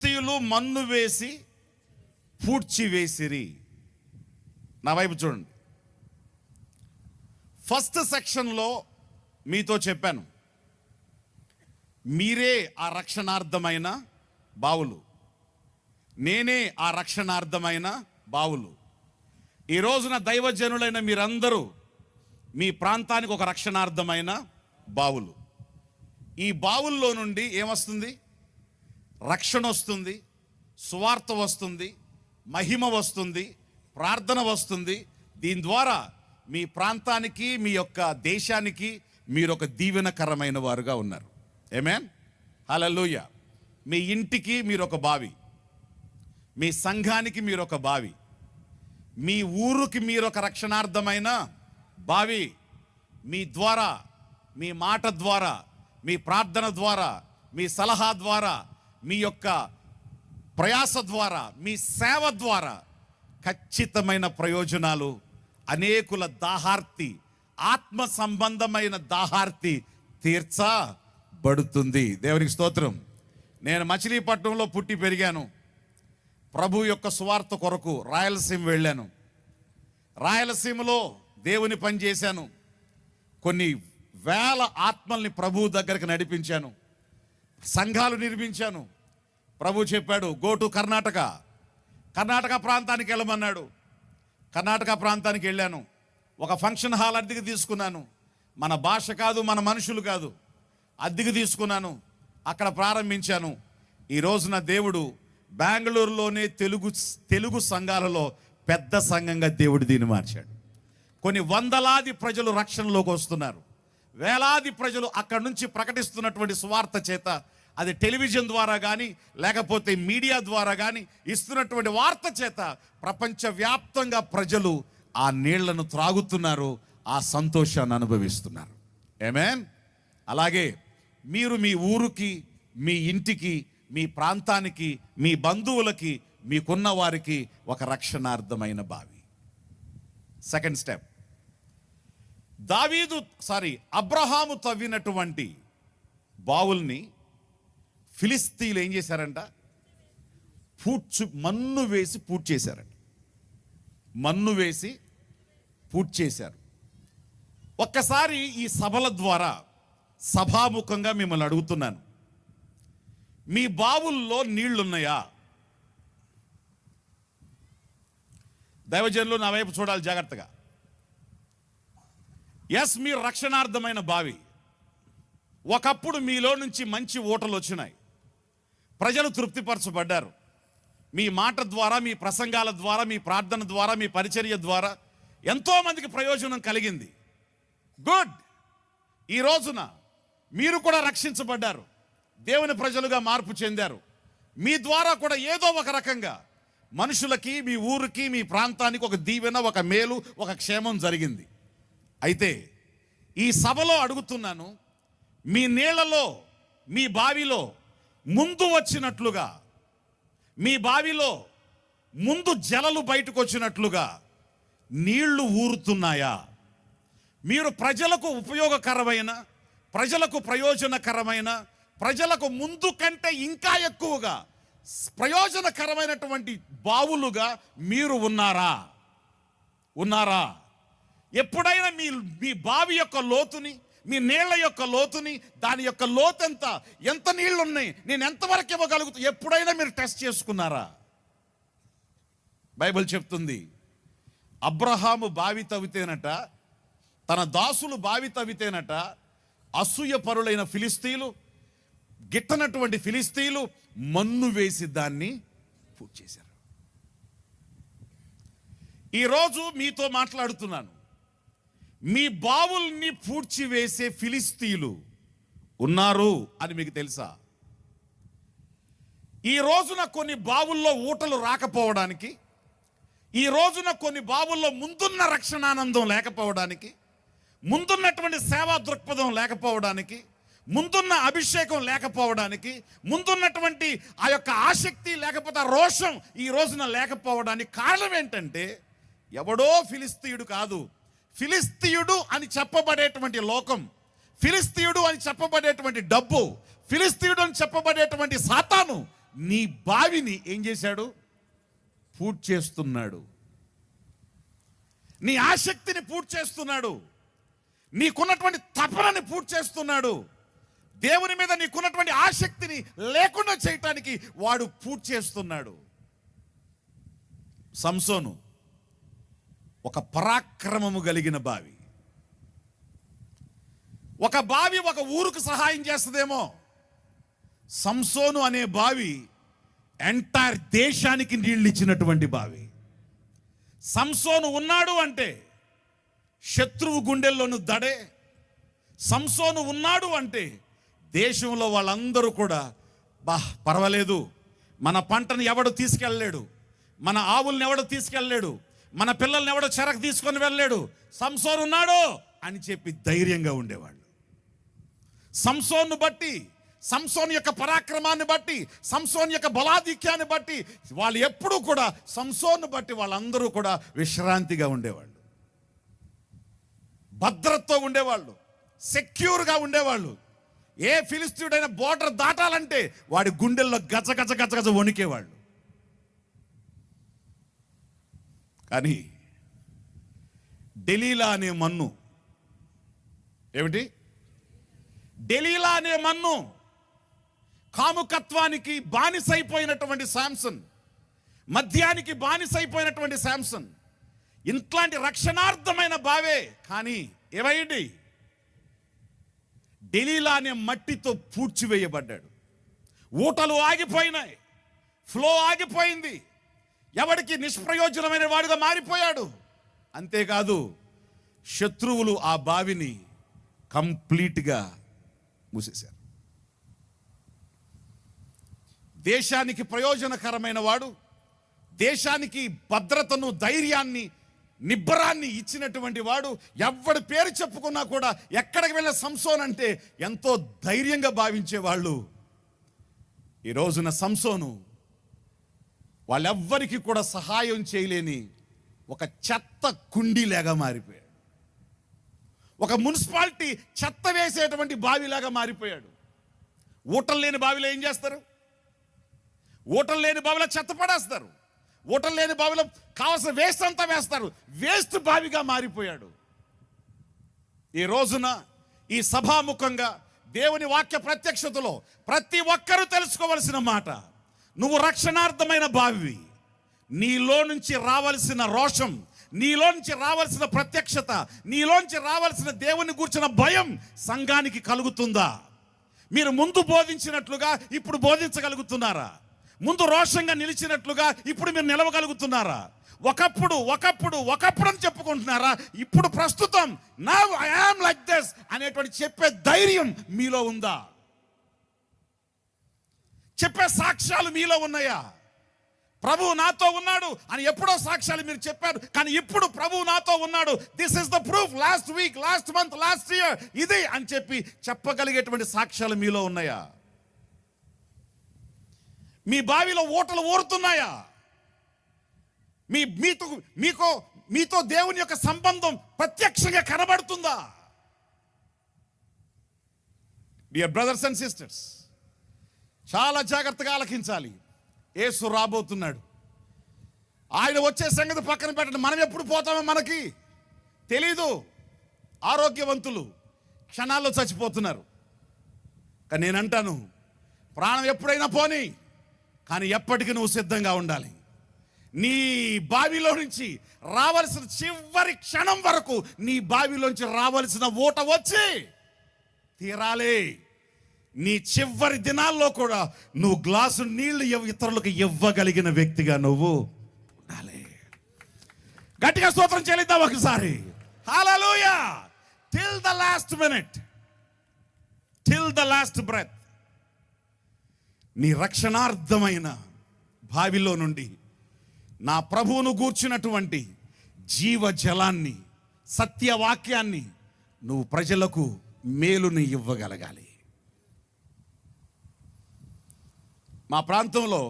ఫిలిస్తీయులు మన్ను వేసి పూడ్చివేసిరి. నా వైపు చూడండి. ఫస్ట్ సెక్షన్లో మీతో చెప్పాను, మీరే ఆ రక్షణార్థమైన బావులు, నేనే ఆ రక్షణార్థమైన బావులు. ఈ రోజున దైవజనులైన మీరందరూ మీ ప్రాంతానికి ఒక రక్షణార్థమైన బావులు. ఈ బావుల్లో నుండి ఏమొస్తుంది? రక్షణ వస్తుంది, సువార్త వస్తుంది, మహిమ వస్తుంది, ప్రార్థన వస్తుంది. దీని ద్వారా మీ ప్రాంతానికి, మీ యొక్క దేశానికి మీరు ఒక దీవెనకరమైన వారుగా ఉన్నారు. ఆమేన్, హల్లెలూయా. మీ ఇంటికి మీరు ఒక బావి, మీ సంఘానికి మీరు ఒక బావి, మీ ఊరుకి మీరు ఒక రక్షణార్థమైన బావి. మీ ద్వారా, మీ మాట ద్వారా, మీ ప్రార్థన ద్వారా, మీ సలహా ద్వారా, మీ యొక్క ప్రయాస ద్వారా, మీ సేవ ద్వారా ఖచ్చితమైన ప్రయోజనాలు, అనేకుల దాహార్తి, ఆత్మ సంబంధమైన దాహార్తి తీర్చబడుతుంది. దేవునికి స్తోత్రం. నేను మచిలీపట్నంలో పుట్టి పెరిగాను. ప్రభు యొక్క సువార్త కొరకు రాయలసీమ వెళ్ళాను. రాయలసీమలో దేవుని పని చేశాను. కొన్ని వేల ఆత్మల్ని ప్రభు దగ్గరికి నడిపించాను, సంఘాలు నిర్మించాను. ప్రభు చెప్పాడు, గో టు కర్ణాటక, కర్ణాటక ప్రాంతానికి వెళ్ళమన్నాడు. కర్ణాటక ప్రాంతానికి వెళ్ళాను. ఒక ఫంక్షన్ హాల్ అద్దెకి తీసుకున్నాను. మన భాష కాదు, మన మనుషులు కాదు, అద్దెకి తీసుకున్నాను. అక్కడ ప్రారంభించాను. ఈ రోజున దేవుడు బెంగళూరులోనే తెలుగు సంఘాలలో పెద్ద సంఘంగా దేవుడు దీన్ని మార్చాడు. కొన్ని వందలాది ప్రజలు రక్షణలోకి వస్తున్నారు. వేలాది ప్రజలు అక్కడి నుంచి ప్రకటిస్తున్నటువంటి సువార్త చేత, అది టెలివిజన్ ద్వారా కానీ లేకపోతే మీడియా ద్వారా కానీ ఇస్తున్నటువంటి వార్త చేత ప్రపంచవ్యాప్తంగా ప్రజలు ఆ నీళ్లను త్రాగుతున్నారు, ఆ సంతోషాన్ని అనుభవిస్తున్నారు. ఆమేన్. అలాగే మీరు మీ ఊరికి, మీ ఇంటికి, మీ ప్రాంతానికి, మీ బంధువులకి, మీకున్న వారికి ఒక రక్షణార్థమైన బావి. సెకండ్ స్టెప్, అబ్రహాము తవ్వినటువంటి బావుల్ని ఫిలిస్తీయులు ఏం చేశారంట? మన్ను వేసి పూడ్చేశారంట. మన్ను వేసి పూడ్చేశారు. ఒక్కసారి ఈ సభల ద్వారా సభాముఖంగా మిమ్మల్ని అడుగుతున్నాను, మీ బావుల్లో నీళ్లున్నాయా? దైవజనులు నా వైపు చూడాలి జాగ్రత్తగా. ఎస్, మీరు రక్షణార్థమైన బావి. ఒకప్పుడు మీలో నుంచి మంచి ఓటలు వచ్చినాయి, ప్రజలు తృప్తిపరచబడ్డారు. మీ మాట ద్వారా, మీ ప్రసంగాల ద్వారా, మీ ప్రార్థన ద్వారా, మీ పరిచర్య ద్వారా ఎంతోమందికి ప్రయోజనం కలిగింది. గుడ్. ఈ రోజున మీరు కూడా రక్షించబడ్డారు, దేవుని ప్రజలుగా మార్పు చెందారు. మీ ద్వారా కూడా ఏదో ఒక రకంగా మనుషులకి, మీ ఊరికి, మీ ప్రాంతానికి ఒక దీవెన, ఒక మేలు, ఒక క్షేమం జరిగింది. అయితే ఈ సభలో అడుగుతున్నాను, మీ నీళ్లలో, మీ బావిలో ముందు వచ్చినట్లుగా, మీ బావిలో ముందు జలలు బయటకు వచ్చినట్లుగా నీళ్లు ఊరుతున్నాయా? మీరు ప్రజలకు ఉపయోగకరమైన, ప్రజలకు ప్రయోజనకరమైన, ప్రజలకు ముందు కంటే ఇంకా ఎక్కువగా ప్రయోజనకరమైనటువంటి బావులుగా మీరు ఉన్నారా? ఎప్పుడైనా మీ బావి యొక్క లోతుని, మీ నీళ్ల యొక్క లోతుని, దాని యొక్క లోతెంత, ఎంత నీళ్లు ఉన్నాయి, నేను ఎంతవరకు ఇవ్వగలుగుతా, ఎప్పుడైనా మీరు టెస్ట్ చేసుకున్నారా? బైబిల్ చెప్తుంది, అబ్రహాము బావి తవ్వితేనట, తన దాసులు బావి తవ్వితేనట, అసూయ పరులైన ఫిలిస్తీయులు, గిట్టనటువంటి ఫిలిస్తీయులు మన్ను వేసి దాన్ని పూడ్చేశారు. ఈరోజు మీతో మాట్లాడుతున్నాను, మీ బావుల్ని పూడ్చివేసే ఫిలిస్తీయులు ఉన్నారు అని మీకు తెలుసా? ఈ రోజున కొన్ని బావుల్లో ఊటలు రాకపోవడానికి, ఈ రోజున కొన్ని బావుల్లో ముందున్న రక్షణానందం లేకపోవడానికి, ముందున్నటువంటి సేవా దృక్పథం లేకపోవడానికి, ముందున్న అభిషేకం లేకపోవడానికి, ముందున్నటువంటి ఆ యొక్క ఆసక్తి లేకపోతే ఆ రోషం ఈ రోజున లేకపోవడానికి కారణం ఏంటంటే, ఎవడో ఫిలిస్తీయుడు కాదు, ఫిలిస్తీయుడు అని చెప్పబడేటువంటి లోకం, ఫిలిస్తీయుడు అని చెప్పబడేటువంటి డబ్బు, ఫిలిస్తీయుడు అని చెప్పబడేటువంటి సాతాను నీ బావిని ఏం చేశాడు? పూర్తి చేస్తున్నాడు. నీ ఆసక్తిని పూర్తి చేస్తున్నాడు. నీకున్నటువంటి తపనని పూర్తి చేస్తున్నాడు. దేవుని మీద నీకున్నటువంటి ఆసక్తిని లేకుండా చేయటానికి వాడు పూర్తి చేస్తున్నాడు. సంసోను ఒక పరాక్రమము కలిగిన బావి. ఒక బావి ఒక ఊరుకు సహాయం చేస్తుందేమో, సంసోను అనే బావి ఎంటైర్ దేశానికి నీళ్ళు ఇచ్చినటువంటి బావి. సంసోను ఉన్నాడు అంటే శత్రువు గుండెల్లోను దడే. సంసోను ఉన్నాడు అంటే దేశంలో వాళ్ళందరూ కూడా పర్వాలేదు, మన పంటను ఎవడు తీసుకెళ్ళలేడు, మన ఆవుల్ని ఎవడు తీసుకెళ్ళలేడు, మన పిల్లల్ని ఎవడో చెరకు తీసుకొని వెళ్ళలేడు, సంసోను ఉన్నాడు అని చెప్పి ధైర్యంగా ఉండేవాళ్ళు. సంసోను బట్టి, సంసోను యొక్క పరాక్రమాన్ని బట్టి, సంసోను యొక్క బలాధిక్యాన్ని బట్టి వాళ్ళు ఎప్పుడూ కూడా సంసోను బట్టి వాళ్ళందరూ కూడా విశ్రాంతిగా ఉండేవాళ్ళు, భద్రతతో ఉండేవాళ్ళు, సెక్యూర్గా ఉండేవాళ్ళు. ఏ ఫిలిస్తీయుడైన బోర్డర్ దాటాలంటే వాడి గుండెల్లో గజ గజ గజ గజ వణికేవాళ్ళు. కానీ డెలీలా అనే మన్ను, ఏమిటి డెలీలా అనే మన్ను, కాముకత్వానికి బానిసైపోయినటువంటి శాంసన్, మద్యానికి బానిసైపోయినటువంటి శాంసన్ ఇట్లాంటి రక్షణార్థమైన బావే. కానీ ఏమైంది? డెలీలా అనే మట్టితో పూడ్చివేయబడ్డాడు. ఊటలు ఆగిపోయినాయి, ఫ్లో ఆగిపోయింది, ఎవడికి నిష్ప్రయోజనమైన వాడుగా మారిపోయాడు. అంతేకాదు శత్రువులు ఆ బావిని కంప్లీట్గా మూసేశారు. దేశానికి ప్రయోజనకరమైన వాడు, దేశానికి భద్రతను, ధైర్యాన్ని, నిబ్బరాన్ని ఇచ్చినటువంటి వాడు, ఎవడి పేరు చెప్పుకున్నా కూడా ఎక్కడికి వెళ్ళిన సంసోన్ అంటే ఎంతో ధైర్యంగా భావించేవాళ్ళు. ఈ రోజున సంసోను వాళ్ళెవ్వరికి కూడా సహాయం చేయలేని ఒక చెత్త కుండీలాగా మారిపోయాడు. ఒక మున్సిపాలిటీ చెత్త వేసేటువంటి బావిలాగా మారిపోయాడు. ఊటలు లేని బావిలో ఏం చేస్తారు? ఊటలు లేని బావిలో చెత్త పడేస్తారు. ఊటలు లేని బావిలో కావాల్సిన వేస్ట్ అంతా వేస్తారు. వేస్ట్ బావిగా మారిపోయాడు. ఈ రోజున ఈ సభాముఖంగా దేవుని వాక్య ప్రత్యక్షతలో ప్రతి ఒక్కరూ తెలుసుకోవలసిన మాట, నువ్వు రక్షణార్థమైన బావి. నీలో నుంచి రావలసిన రోషం, నీలో నుంచి రావాల్సిన ప్రత్యక్షత, నీలోంచి రావాల్సిన దేవుని గూర్చిన భయం సంఘానికి కలుగుతుందా? మీరు ముందు బోధించినట్లుగా ఇప్పుడు బోధించగలుగుతున్నారా? ముందు రోషంగా నిలిచినట్లుగా ఇప్పుడు మీరు నిలవగలుగుతున్నారా? ఒకప్పుడు అని చెప్పుకుంటున్నారా? ఇప్పుడు ప్రస్తుతం now I am like this అనేటువంటి చెప్పే ధైర్యం మీలో ఉందా? చెప్పే సాక్ష్యాలు మీలో ఉన్నాయా? ప్రభువు నాతో ఉన్నాడు అని ఎప్పుడో సాక్ష్యాలు మీరు చెప్పారు, కానీ ఇప్పుడు ప్రభువు నాతో ఉన్నాడు, this is the proof, last week, last month, last year ఇది అని చెప్పి చెప్పగలిగేటువంటి సాక్ష్యాలు మీలో ఉన్నాయా? మీ బావిలో ఊటలు ఊరుతున్నాయా? మీతో దేవుని యొక్క సంబంధం ప్రత్యక్షంగా కనబడుతుందా? డియర్ బ్రదర్స్ అండ్ సిస్టర్స్, చాలా జాగ్రత్తగా ఆలకించాలి. యేసు రాబోతున్నాడు. ఆయన వచ్చే సంగతి పక్కన పెట్టండి. మనం ఎప్పుడు పోతామో మనకి తెలీదు. ఆరోగ్యవంతులు క్షణాల్లో చచ్చిపోతున్నారు. కానీ నేను అంటాను, ప్రాణం ఎప్పుడైనా పోనీ, కానీ ఎప్పటికీ నువ్వు సిద్ధంగా ఉండాలి. నీ బావిలో నుంచి రావలసిన చివరి క్షణం వరకు నీ బావిలోంచి రావలసిన ఊట వచ్చి తీరాలి. నీ చివరి దినాల్లో కూడా నువ్వు గ్లాసు నీళ్లు ఇతరులకు ఇవ్వగలిగిన వ్యక్తిగా నువ్వు ఉండాలి. గట్టిగా స్తోత్రం చెల్లిద్దాం ఒకసారి. Hallelujah. Till the last minute, till the last breath నీ రక్షణార్థమైన బావిలో నుండి నా ప్రభువును గూర్చినటువంటి జీవజలాన్ని, సత్యవాక్యాన్ని నువ్వు ప్రజలకు మేలుని ఇవ్వగలగాలి. మా ప్రాంతంలో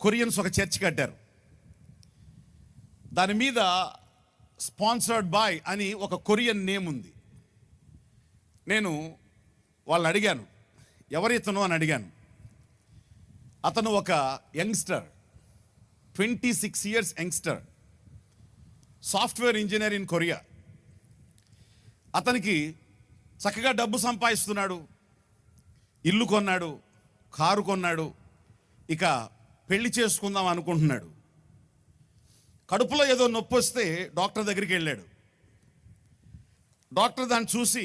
కొరియన్స్ ఒక చర్చ్ కట్టారు. దాని మీద స్పాన్సర్డ్ బై అని ఒక కొరియన్ నేమ్ ఉంది. నేను వాళ్ళని అడిగాను, ఎవరితను అని అడిగాను. అతను ఒక youngster, 26 years youngster, software engineer in Korea. అతనికి చక్కగా డబ్బు సంపాదిస్తున్నాడు, ఇల్లు కొన్నాడు, కారు కొన్నాడు, ఇక పెళ్లి చేసుకుందాం అనుకుంటున్నాడు. కడుపులో ఏదో నొప్పి వస్తే డాక్టర్ దగ్గరికి వెళ్ళాడు. డాక్టర్ దాన్ని చూసి,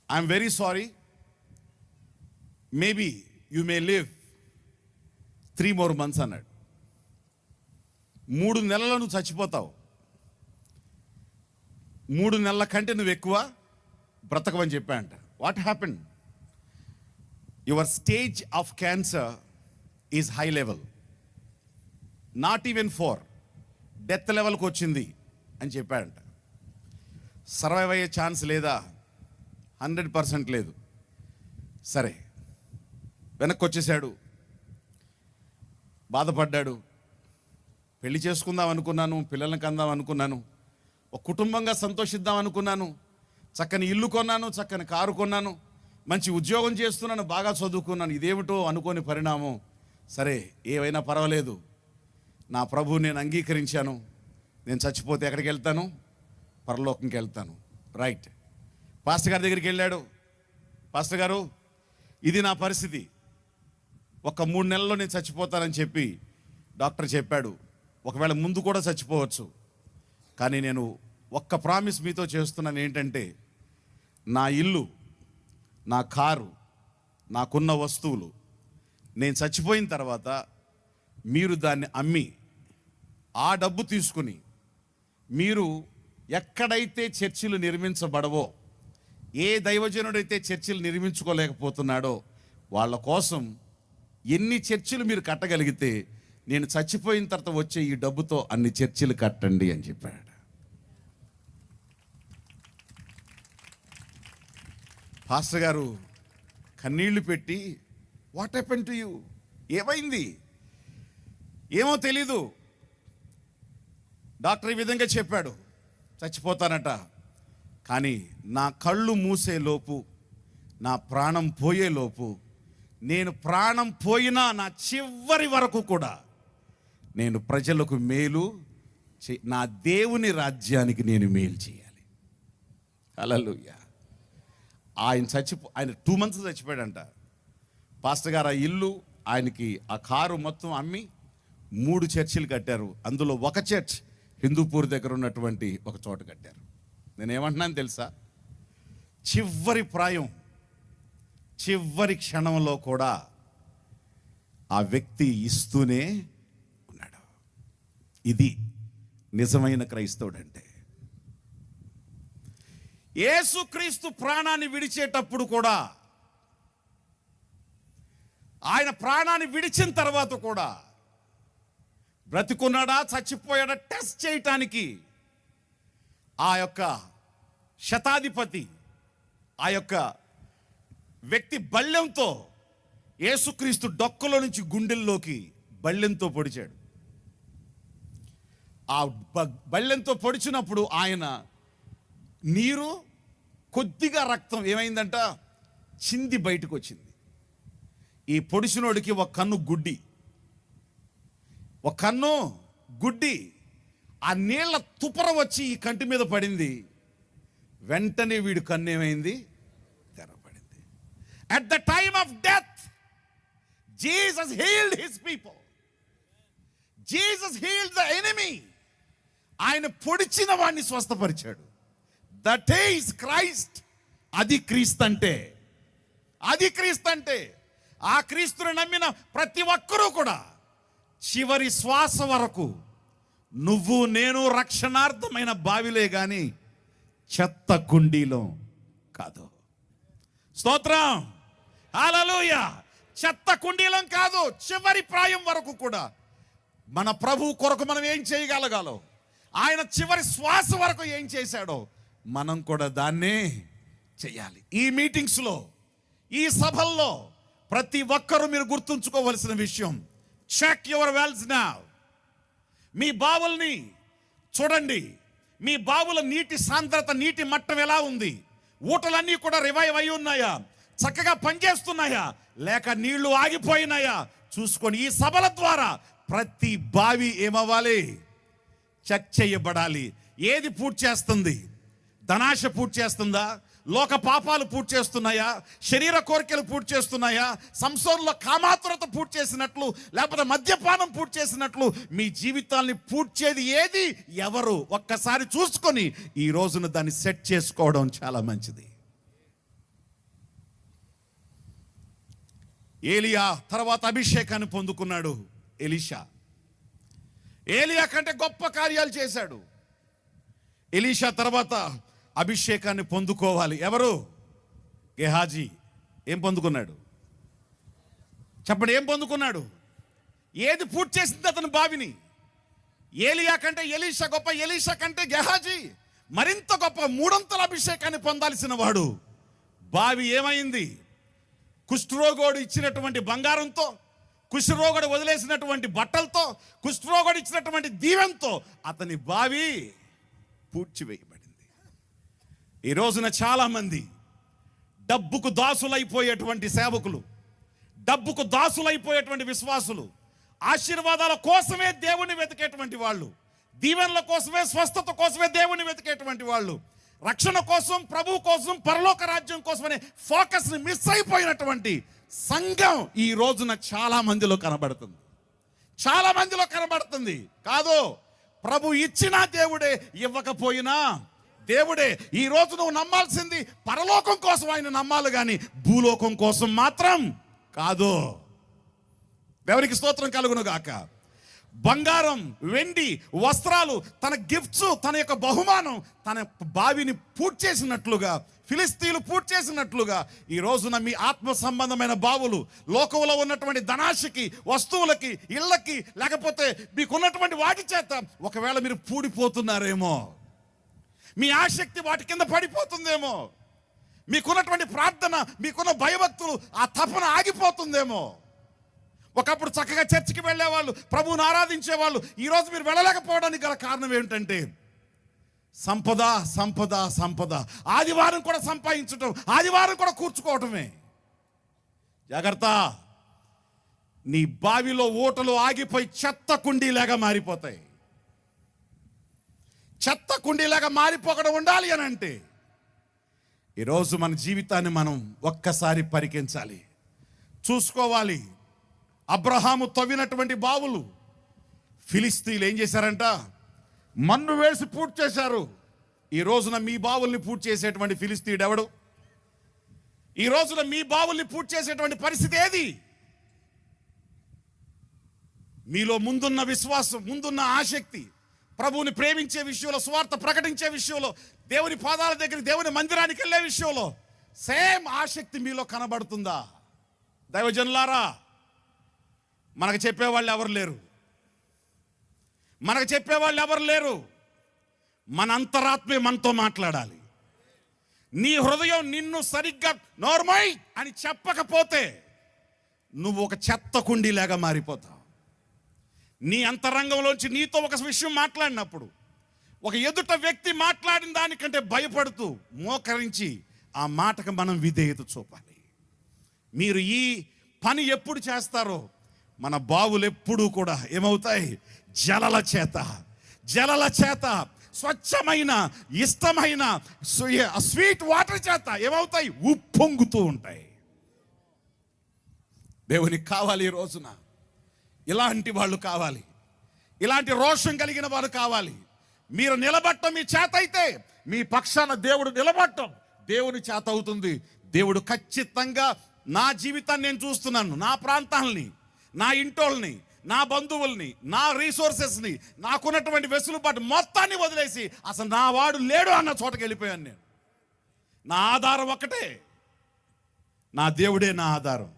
I'm very sorry, maybe you may live 3 more months అన్నాడు. 3 నెలలు నువ్వు చచ్చిపోతావు, 3 నెలల కంటే నువ్వు ఎక్కువ బ్రతకమని చెప్పాడంట. What happen? Your stage of cancer is high level, not even 4, death లెవెల్కి వచ్చింది అని చెప్పాడంట. సర్వైవ్ అయ్యే ఛాన్స్ లేదా? 100% లేదు. సరే, వెనక్కి వచ్చేసాడు, బాధపడ్డాడు. పెళ్లి చేసుకుందాం అనుకున్నాను, పిల్లల్ని కందాం అనుకున్నాను, ఒక కుటుంబంగా సంతోషిద్దాం అనుకున్నాను, చక్కని ఇల్లు కొన్నాను, చక్కని కారు కొన్నాను, మంచి ఉద్యోగం చేస్తున్నాను, బాగా చదువుకున్నాను. ఇదేమిటో అనుకోని పరిణామం. సరే, ఏవైనా పర్వాలేదు, నా ప్రభువు నేను అంగీకరించాను, నేను చచ్చిపోతే ఎక్కడికి వెళ్తాను? పరలోకంకి వెళ్తాను. రైట్. పాస్టర్ గారి దగ్గరికి వెళ్ళాడు. పాస్టర్ గారు, ఇది నా పరిస్థితి, ఒక 3 నెలల్లో నేను చచ్చిపోతానని చెప్పి డాక్టర్ చెప్పాడు. ఒకవేళ ముందు కూడా చచ్చిపోవచ్చు, కానీ నేను ఒక్క ప్రామిస్ మీతో చేస్తున్నాను, ఏంటంటే నా ఇల్లు, నా కారు, నాకున్న వస్తువులు నేను చచ్చిపోయిన తర్వాత మీరు దాన్ని అమ్మి ఆ డబ్బు తీసుకుని మీరు ఎక్కడైతే చర్చిలు నిర్మించబడవో, ఏ దైవజనుడైతే చర్చిలు నిర్మించుకోలేకపోతున్నాడో వాళ్ళ కోసం ఎన్ని చర్చిలు మీరు కట్టగలిగితే నేను చచ్చిపోయిన తర్వాత వచ్చే ఈ డబ్బుతో అన్ని చర్చిలు కట్టండి అని చెప్పాడు. పాస్టర్ గారు కన్నీళ్లు పెట్టి, వాట్ హ్యాపెన్ టు యూ? ఏమైంది? ఏమో తెలీదు. డాక్టర్ ఈ విధంగా చెప్పాడు, చచ్చిపోతానట. కానీ నా కళ్ళు మూసే లోపు, నా ప్రాణం పోయే లోపు, నేను ప్రాణం పోయినా నా చివరి వరకు కూడా నేను ప్రజలకు మేలు, నా దేవుని రాజ్యానికి నేను మేలు చేయాలి. హల్లెలూయా. ఆయన 2 months చచ్చిపోయాడంట. పాస్టర్ గారు ఆ ఇల్లు, ఆయనకి ఆ కారు మొత్తం అమ్మి 3 చర్చిలు కట్టారు. అందులో ఒక చర్చ్ హిందూపూర్ దగ్గర ఉన్నటువంటి ఒక చోట కట్టారు. నేనేమంటున్నాను తెలుసా? చివరి ప్రాయం, చివరి క్షణంలో కూడా ఆ వ్యక్తి ఇస్తూనే ఉన్నాడు. ఇది నిజమైన క్రైస్తవుడు అంటే. యేసుక్రీస్తు ప్రాణాన్ని విడిచేటప్పుడు కూడా, ఆయన ప్రాణాన్ని విడిచిన తర్వాత కూడా, బ్రతికున్నాడా చచ్చిపోయాడా టెస్ట్ చేయటానికి ఆ యొక్క శతాధిపతి, ఆ యొక్క వ్యక్తి బల్లెంతో యేసుక్రీస్తు డొక్కలో నుంచి గుండెల్లోకి బల్లెంతో పొడిచాడు. ఆ బల్లెంతో పొడిచినప్పుడు ఆయన నీరు, కొద్దిగా రక్తం ఏమైందంట, చింది బయటకు వచ్చింది. ఈ పొడిచినోడికి ఒక కన్ను గుడ్డి, ఒక కన్ను గుడ్డి. ఆ నీళ్ల తుపర వచ్చి ఈ కంటి మీద పడింది. వెంటనే వీడు కన్ను ఏమైంది, తెరపడింది. At the time of death Jesus healed his people. Jesus healed the enemy. ఆయన పొడిచిన వాడిని స్వస్థపరిచాడు. That is Christ. అది క్రీస్తు అంటే. అది క్రీస్తు అంటే. ఆ క్రీస్తుని నమ్మిన ప్రతి ఒక్కరూ కూడా చివరి శ్వాస వరకు నువ్వు నేను రక్షణార్థమైన బావిలే గాని చెత్త కుండీలో కాదు. స్తోత్రం, హల్లెలూయా. చెత్త కుండీలం కాదు. చివరి ప్రాయం వరకు కూడా మన ప్రభు కొరకు మనం ఏం చేయగలగాలో, ఆయన చివరి శ్వాస వరకు ఏం చేశాడో మనం కూడా దాన్నే చేయాలి. ఈ మీటింగ్స్లో, ఈ సభల్లో ప్రతి ఒక్కరూ మీరు గుర్తుంచుకోవలసిన విషయం, చెక్ యువర్ వెల్స్ నౌ. మీ బావుల్ని చూడండి. మీ బావుల నీటి సాంద్రత, నీటి మట్టం ఎలా ఉంది? ఊటలన్నీ కూడా రివైవ్ అయి ఉన్నాయా? చక్కగా పనిచేస్తున్నాయా లేక నీళ్లు ఆగిపోయినాయా చూసుకొని ఈ సభల ద్వారా ప్రతి బావి ఏమవ్వాలి? చెక్ చేయబడాలి. ఏది పూర్తి చేస్తుంది? ధనాశ పూర్తి చేస్తుందా? లోక పాపాలు పూర్తి చేస్తున్నాయా? శరీర కోరికలు పూర్తి చేస్తున్నాయా? సంసారంలో కామాతురత పూర్తి చేసినట్లు, లేకపోతే మద్యపానం పూర్తి చేసినట్లు మీ జీవితాల్ని పూడ్చేది ఏది? ఎవరు? ఒక్కసారి చూసుకొని ఈ రోజున దాన్ని సెట్ చేసుకోవడం చాలా మంచిది. ఏలియా తర్వాత అభిషేకాన్ని పొందుకున్నాడు ఎలీషా. ఏలియా కంటే గొప్ప కార్యాలు చేశాడు. ఎలీషా తర్వాత అభిషేకాన్ని పొందుకోవాలి. ఎవరు? గెహాజీ. ఏం పొందుకున్నాడు చెప్పండి? ఏం పొందుకున్నాడు? ఏది పూర్తి చేసింది అతని బావిని? ఏలియా కంటే ఎలీషా గొప్ప, ఎలీషా కంటే గెహాజీ మరింత గొప్ప, మూడొంతుల అభిషేకాన్ని పొందాల్సిన వాడు. బావి ఏమైంది? కుష్ఠరోగోడు ఇచ్చినటువంటి బంగారంతో, కుష్ఠరోగుడు వదిలేసినటువంటి బట్టలతో, కుష్ఠరోగుడు ఇచ్చినటువంటి దీవెంతో అతని బావి పూడ్చివేయబడింది. ఈ రోజున చాలామంది డబ్బుకు దాసులైపోయేటువంటి సేవకులు, డబ్బుకు దాసులైపోయేటువంటి విశ్వాసులు, ఆశీర్వాదాల కోసమే దేవుని వెతికేటువంటి వాళ్ళు, దీవెనల కోసమే, స్వస్థత కోసమే దేవుని వెతికేటువంటి వాళ్ళు, రక్షణ కోసం, ప్రభు కోసం, పరలోక రాజ్యం కోసమనే ఫోకస్ని మిస్ అయిపోయినటువంటి సంఘం ఈ రోజున చాలా మందిలో కనబడుతుంది. చాలా మందిలో కనబడుతుంది. కాదు, ప్రభు ఇచ్చినా దేవుడే, ఇవ్వకపోయినా దేవుడే. ఈ రోజు నువ్వు నమ్మాల్సింది పరలోకం కోసం ఆయన నమ్మాలి, కానీ భూలోకం కోసం మాత్రం కాదు. దేవునికి స్తోత్రం కలుగును గాక. బంగారం, వెండి, వస్త్రాలు, తన గిఫ్ట్స్, తన యొక్క బహుమానం తన బావిని పూర్తి చేసినట్లుగా, ఫిలిస్తీన్లు పూర్తి చేసినట్లుగా ఈ రోజున మీ ఆత్మ సంబంధమైన బావులు, లోకంలో ఉన్నటువంటి ధనాశకి, వస్తువులకి, ఇళ్ళకి, లేకపోతే మీకున్నటువంటి వాటి చేత ఒకవేళ మీరు పూడిపోతున్నారేమో, మీ ఆసక్తి వాటి కింద పడిపోతుందేమో, మీకున్నటువంటి ప్రార్థన, మీకున్న భయభక్తులు, ఆ తపన ఆగిపోతుందేమో. ఒకప్పుడు చక్కగా చర్చికి వెళ్ళేవాళ్ళు, ప్రభువుని ఆరాధించేవాళ్ళు, ఈరోజు మీరు వెళ్ళలేకపోవడానికి గల కారణం ఏమిటంటే సంపద, సంపద, సంపద. ఆదివారం కూడా సంపాదించటం, ఆదివారం కూడా కూర్చుకోవటమే. జాగ్రత్త, నీ బావిలో ఊటలు ఆగిపోయి చెత్త కుండీలాగా మారిపోతాయి. చెత్త కుండీలాగా మారిపోకడం ఉండాలి అని అంటే ఈరోజు మన జీవితాన్ని మనం ఒక్కసారి పరికించాలి, చూసుకోవాలి. అబ్రహాము తవ్వినటువంటి బావులు ఫిలిస్తీన్లు ఏం చేశారంట? మన్ను వేసి పూర్తి చేశారు. ఈ రోజున మీ బావుల్ని పూర్తి చేసేటువంటి ఫిలిస్తీయుడు ఎవడు? ఈ రోజున మీ బావుల్ని పూర్తి చేసేటువంటి పరిస్థితి ఏది? మీలో ముందున్న విశ్వాసం, ముందున్న ఆసక్తి, ప్రభువుని ప్రేమించే విషయంలో, స్వార్థ ప్రకటించే విషయంలో, దేవుని పాదాల దగ్గర, దేవుని మందిరానికి వెళ్ళే విషయంలో సేమ్ ఆసక్తి మీలో కనబడుతుందా? దైవజనులారా, మనకు చెప్పేవాళ్ళు ఎవరు లేరు, మనకు చెప్పేవాళ్ళు ఎవరు లేరు. మన అంతరాత్మే మనతో మాట్లాడాలి. నీ హృదయం నిన్ను సరిగ్గా నోర్మై అని చెప్పకపోతే నువ్వు ఒక చెత్త కుండీలాగా మారిపోతావు. నీ అంతరంగంలోంచి నీతో ఒక విషయం మాట్లాడినప్పుడు, ఒక ఎదుట వ్యక్తి మాట్లాడిన దానికంటే భయపడుతూ మోకరించి ఆ మాటకు మనం విధేయత చూపాలి. మీరు ఈ పని ఎప్పుడు చేస్తారో మన బావులు ఎప్పుడూ కూడా ఏమవుతాయి? జలల చేత, స్వచ్ఛమైన, ఇష్టమైన స్వీట్ వాటర్ చేత ఏమవుతాయి? ఉప్పొంగుతూ ఉంటాయి. దేవునికి కావాలి ఈ రోజున ఇలాంటి వాళ్ళు కావాలి, ఇలాంటి రోషం కలిగిన వారు కావాలి. మీరు నిలబట్టం మీ చేత అయితే, మీ పక్షాన దేవుడు నిలబట్టం దేవుని చేత అవుతుంది. దేవుడు ఖచ్చితంగా నా జీవితాన్ని నేను చూస్తున్నాను, నా ప్రాంతాలని, నా ఇంటోళ్ళని, నా బంధువుల్ని, నా రీసోర్సెస్ని, నాకున్నటువంటి వెసులుబాటు మొత్తాన్ని వదిలేసి అసలు నా వాడు లేడు అన్న చోటకి వెళ్ళిపోయాను నేను. నా ఆధారం ఒక్కటే, నా దేవుడే నా ఆధారం.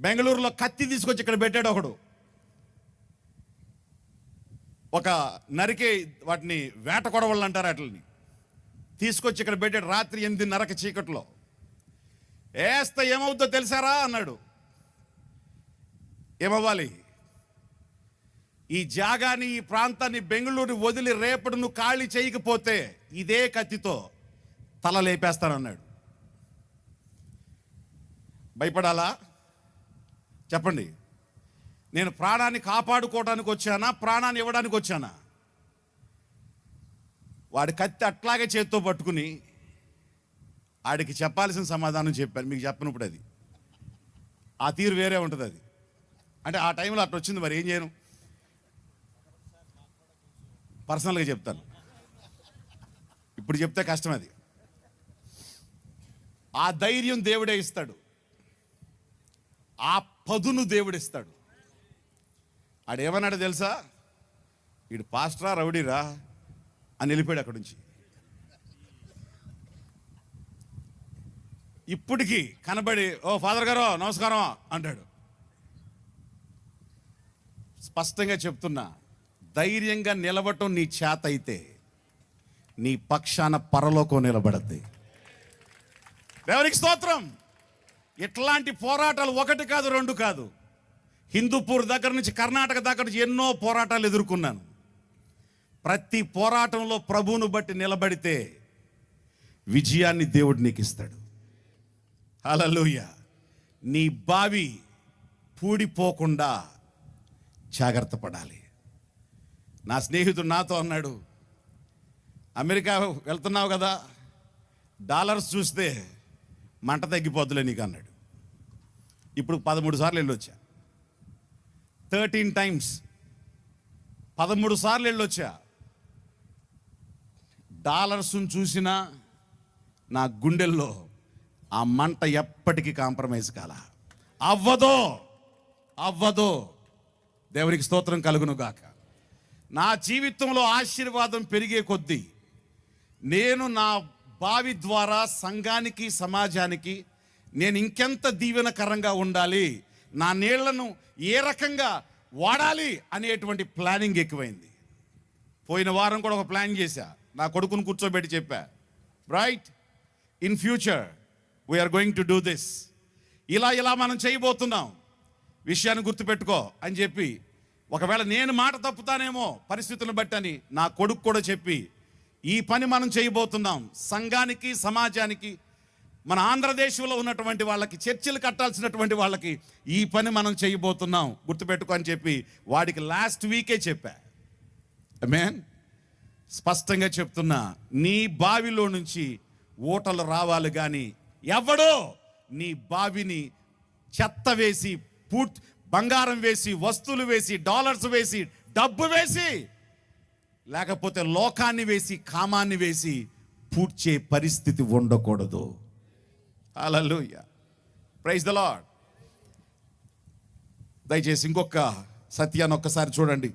బెంగళూరులో కత్తి తీసుకొచ్చి ఇక్కడ పెట్టాడు ఒకడు. ఒక నరికే వాటిని వేట కొడవళ్ళు అంటారు, వాటిని తీసుకొచ్చి ఇక్కడ పెట్టాడు. రాత్రి 8:30 చీకట్లో వేస్తే ఏమవుద్దో తెలుసారా అన్నాడు. ఏమవ్వాలి? ఈ జాగాని, ఈ ప్రాంతాన్ని, బెంగళూరు వదిలి రేపటి నువ్వు ఖాళీ చేయకపోతే ఇదే కత్తితో తల లేపేస్తానన్నాడు. భయపడాలా? చెప్పండి. నేను ప్రాణాన్ని కాపాడుకోవడానికి వచ్చానా, ప్రాణాన్ని ఇవ్వడానికి వచ్చానా? వాడి కత్తి అట్లాగే చేత్తో పట్టుకుని ఆడికి చెప్పాల్సిన సమాధానం చెప్పాను. మీకు చెప్పినప్పుడు అది ఆ తీరు వేరే ఉంటుంది. అది అంటే ఆ టైంలో అట్లా వచ్చింది, మరి ఏం చేయను? పర్సనల్గా చెప్తాను, ఇప్పుడు చెప్తే కష్టం. అది ఆ ధైర్యం దేవుడే ఇస్తాడు, ఆ పదును దేవుడిస్తాడు. ఆడేమన్నాడు తెలుసా? వీడు పాస్టరా రౌడీరా అని వెళ్ళిపోయాడు అక్కడి నుంచి. ఇప్పటికీ కనబడి, ఓ ఫాదర్ గారు నమస్కారం అంటాడు. స్పష్టంగా చెప్తున్నా, ధైర్యంగా నిలవటం నీ చేత అయితే నీ పక్షాన పరలోకం నిలబడద్ది. దేవునికి స్తోత్రం. ఇట్లాంటి పోరాటాలు ఒకటి కాదు, రెండు కాదు. హిందూపూర్ దగ్గర నుంచి కర్ణాటక దగ్గర నుంచి ఎన్నో పోరాటాలు ఎదుర్కొన్నాను. ప్రతి పోరాటంలో ప్రభువును బట్టి నిలబడితే విజయాన్ని దేవుడు నీకు ఇస్తాడు. హల్లెలూయా. నీ బావి పూడిపోకుండా జాగ్రత్త పడాలి. నా స్నేహితుడు నాతో అన్నాడు, అమెరికా వెళ్తున్నావు కదా, డాలర్స్ చూస్తే మంట తగ్గిపోద్దులే నీకు అన్నాడు. ఇప్పుడు 13 సార్లు వెళ్ళొచ్చా, 13 టైమ్స్ 13 సార్లు వెళ్ళొచ్చా. డాలర్స్ను చూసినా నా గుండెల్లో ఆ మంట ఎప్పటికీ కాంప్రమైజ్ కాల. అవ్వదో. దేవునికి స్తోత్రం కలుగును గాక. నా జీవితంలో ఆశీర్వాదం పెరిగే కొద్దీ నేను నా బావి ద్వారా సంఘానికి, సమాజానికి నేను ఇంకెంత దీవెనకరంగా ఉండాలి, నా నీళ్లను ఏ రకంగా వాడాలి అనేటువంటి ప్లానింగ్ ఎక్కువైంది. పోయిన వారం కూడా ఒక ప్లాన్ చేశా. నా కొడుకును కూర్చోబెట్టి చెప్పా, right, in future we are going to do this, ఇలా మనం చేయబోతున్నాం, విషయాన్ని గుర్తుపెట్టుకో అని చెప్పి, ఒకవేళ నేను మాట తప్పుతానేమో పరిస్థితులను బట్టి అని నా కొడుకు కూడా చెప్పి, ఈ పని మనం చేయబోతున్నాం. సంఘానికి, సమాజానికి, మన ఆంధ్రదేశంలో ఉన్నటువంటి వాళ్ళకి, చర్చిలు కట్టాల్సినటువంటి వాళ్ళకి ఈ పని మనం చేయబోతున్నాం, గుర్తుపెట్టుకో అని చెప్పి వాడికి లాస్ట్ వీకే చెప్పా. ఆమేన్. స్పష్టంగా చెప్తున్నా, నీ బావిలో నుంచి ఊటలు రావాలి, కానీ ఎవడో నీ బావిని చెత్త వేసి, బంగారం వేసి, వస్తువులు వేసి, డాలర్స్ వేసి, డబ్బు వేసి, లేకపోతే లోకాన్ని వేసి, కామాన్ని వేసి పూడ్చే పరిస్థితి ఉండకూడదు. హల్లెలూయా. Praise the Lord. దయచేసి ఇంకొక సత్యాన్ని ఒక్కసారి చూడండి.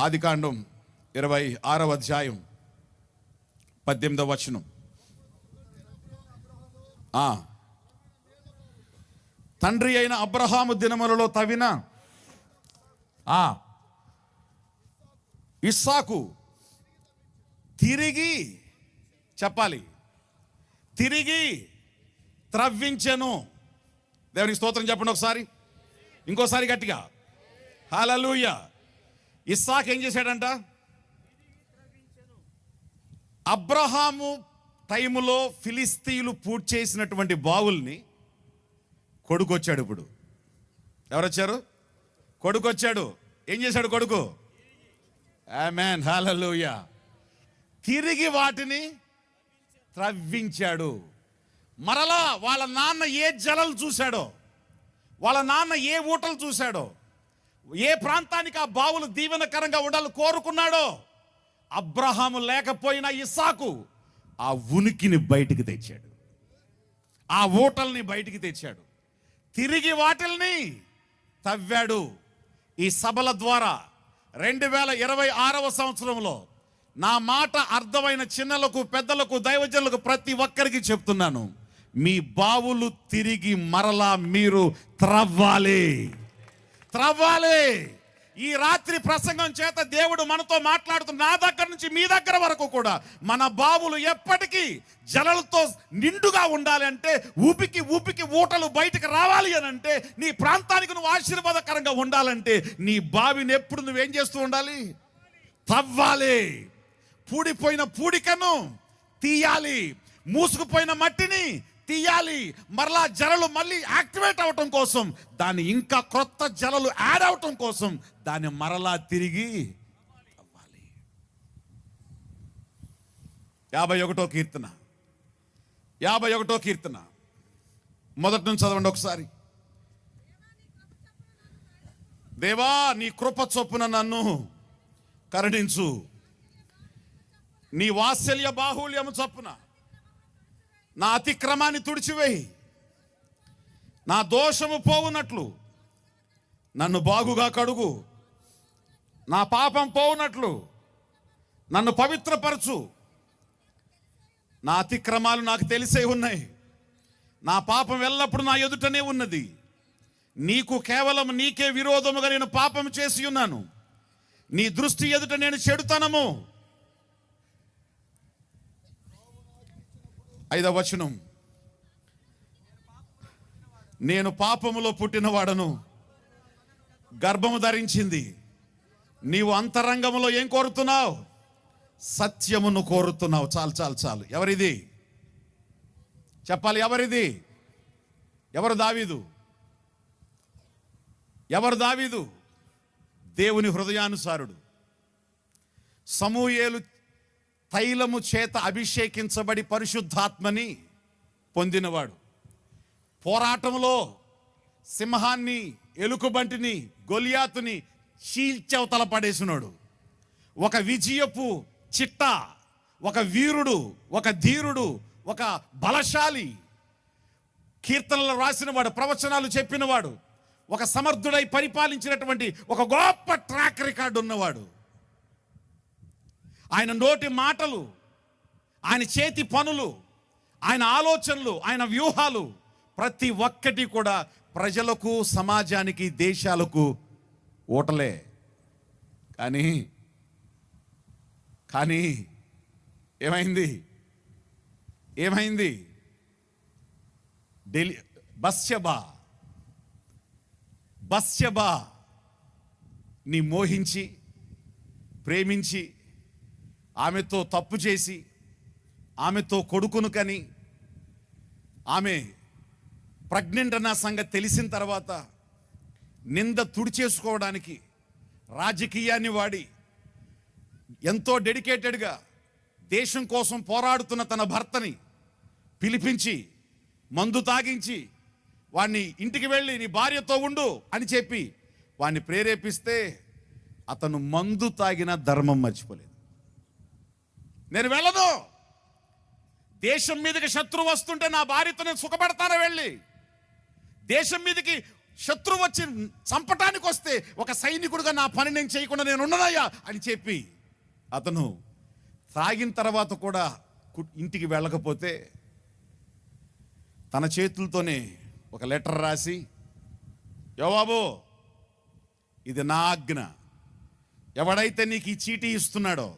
ఆదికాండం 26వ అధ్యాయం 18వ వచనం. తండ్రి అయిన అబ్రహాము దినములలో తవ్విన ఇస్సాకు తిరిగి, చెప్పాలి, తిరిగి త్రవ్వించెను. దేవునికి స్తోత్రం చెప్పండి ఒకసారి, ఇంకోసారి గట్టిగా. హల్లెలూయా. ఇస్సాకు ఏం చేశాడంట? అబ్రహాము టైములో ఫిలిస్తీయులు పూడ్చేసినటువంటి బావుల్ని కొడుకొచ్చాడు. ఇప్పుడు ఎవరొచ్చారు? కొడుకొచ్చాడు. ఏం చేశాడు కొడుకు? ఆమేన్, హల్లెలూయా. తిరిగి వాటిని త్రవ్వించాడు. మరలా వాళ్ళ నాన్న ఏ జలాలు చూశాడో, వాళ్ళ నాన్న ఏ ఊటలు చూశాడో, ఏ ప్రాంతానికి ఆ బావులు దీవెనకరంగా ఉండాలని కోరుకున్నాడో, అబ్రహాము లేకపోయినా ఇస్సాకు ఆ ఉనికిని బయటికి తెచ్చాడు, ఆ ఊటల్ని బయటికి తెచ్చాడు, తిరిగి వాటిల్ని తవ్వాడు. ఈ సభల ద్వారా 2026వ సంవత్సరంలో నా మాట అర్థమైన చిన్నలకు, పెద్దలకు, దైవజనులకు ప్రతి ఒక్కరికి చెప్తున్నాను, మీ బావులు తిరిగి మరలా మీరు త్రవ్వాలి. ఈ రాత్రి ప్రసంగం చేత దేవుడు మనతో మాట్లాడుతున్న, నా దగ్గర నుంచి మీ దగ్గర వరకు కూడా మన బావులు ఎప్పటికీ జలాలతో నిండుగా ఉండాలి అంటే, ఊపికి ఊటలు బయటకు రావాలి అని అంటే, నీ ప్రాంతానికి నువ్వు ఆశీర్వాదకరంగా ఉండాలంటే నీ బావిని ఎప్పుడు నువ్వేం చేస్తూ ఉండాలి? తవ్వాలి. పూడిపోయిన పూడికను తీయాలి. మూసుకుపోయిన మట్టిని తీయాలి, మరలా జలలు మళ్ళీ యాక్టివేట్ అవటం కోసం, దాన్ని ఇంకా క్రొత్త జలలు యాడ్ అవటం కోసం దాన్ని మరలా తిరిగి అవ్వాలి. 51వ కీర్తన, 51వ కీర్తన మొదటి నుంచి చదవండి ఒకసారి. దేవా నీ కృప చొప్పున నన్ను కరుణించు, నీ వాత్సల్య బాహుళ్యము చొప్పున నా అతిక్రమాన్ని తుడిచివేయి, నా దోషము పోవునట్లు నన్ను బాగుగా కడుగు, నా పాపం పోవునట్లు నన్ను పవిత్రపరచు. నా అతిక్రమాలు నాకు తెలిసే ఉన్నాయి, నా పాపం ఎల్లప్పుడూ నా ఎదుటనే ఉన్నది. నీకు కేవలం నీకే విరోధముగా నేను పాపం చేసి ఉన్నాను, నీ దృష్టి ఎదుట నేను చెడుతనము. 5వ వచనం, నేను పాపములో పుట్టినవాడను, గర్భము ధరించింది. నీవు అంతరంగములో ఏం కోరుతున్నావు? సత్యమును కోరుతున్నావు. చాలు చాలు చాలు. ఎవరిది చెప్పాలి? ఎవరిది? ఎవరు దావీదు? ఎవరు దావీదు? దేవుని హృదయానుసారుడు. సమూయేలు తైలము చేత అభిషేకించబడి పరిశుద్ధాత్మని పొందినవాడు. పోరాటంలో సింహాన్ని, ఎలుకబంటిని, గొలియాతుని చీల్చవతల పడేసినాడు. ఒక విజయపు చిట్ట, ఒక వీరుడు, ఒక ధీరుడు, ఒక బలశాలి, కీర్తనలు రాసినవాడు, ప్రవచనాలు చెప్పినవాడు, ఒక సమర్థుడై పరిపాలించినటువంటి ఒక గొప్ప ట్రాక్ రికార్డు ఉన్నవాడు. ఆయన నోటి మాటలు, ఆయన చేతి పనులు, ఆయన ఆలోచనలు, ఆయన వ్యూహాలు ప్రతి ఒక్కటి కూడా ప్రజలకు, సమాజానికి, దేశాలకు ఓటలే. కానీ కానీ ఏమైంది? ఏమైంది? బత్షెబా నీ మోహించి, ప్రేమించి, ఆమెతో తప్పు చేసి, ఆమెతో కొడుకును కని, ఆమె ప్రెగ్నెంట్ అన్న సంగతి తెలిసిన తర్వాత నింద తుడిచేసుకోవడానికి రాజకీయాన్ని వాడి ఎంతో డెడికేటెడ్గా దేశం కోసం పోరాడుతున్న తన భర్తని పిలిపించి మందు తాగించి వాణ్ణి ఇంటికి వెళ్ళి నీ భార్యతో ఉండు అని చెప్పి వాణ్ణి ప్రేరేపిస్తే అతను మందు తాగిన ధర్మం మర్చిపోలేదు. నేను వెళ్ళను, దేశం మీదకి శత్రువు వస్తుంటే నా భార్యతో నేను సుఖపడతాను, వెళ్ళి దేశం మీదకి శత్రువు వచ్చి చంపటానికి వస్తే ఒక సైనికుడిగా నా పని నేను చేయకుండా నేను ఉండనయ్యా అని చెప్పి అతను తాగిన తర్వాత కూడా ఇంటికి వెళ్ళకపోతే తన చేతులతోనే ఒక లెటర్ రాసి, యోవాబు ఇది నా ఆజ్ఞ, ఎవడైతే నీకు ఈ చీటీ ఇస్తున్నాడో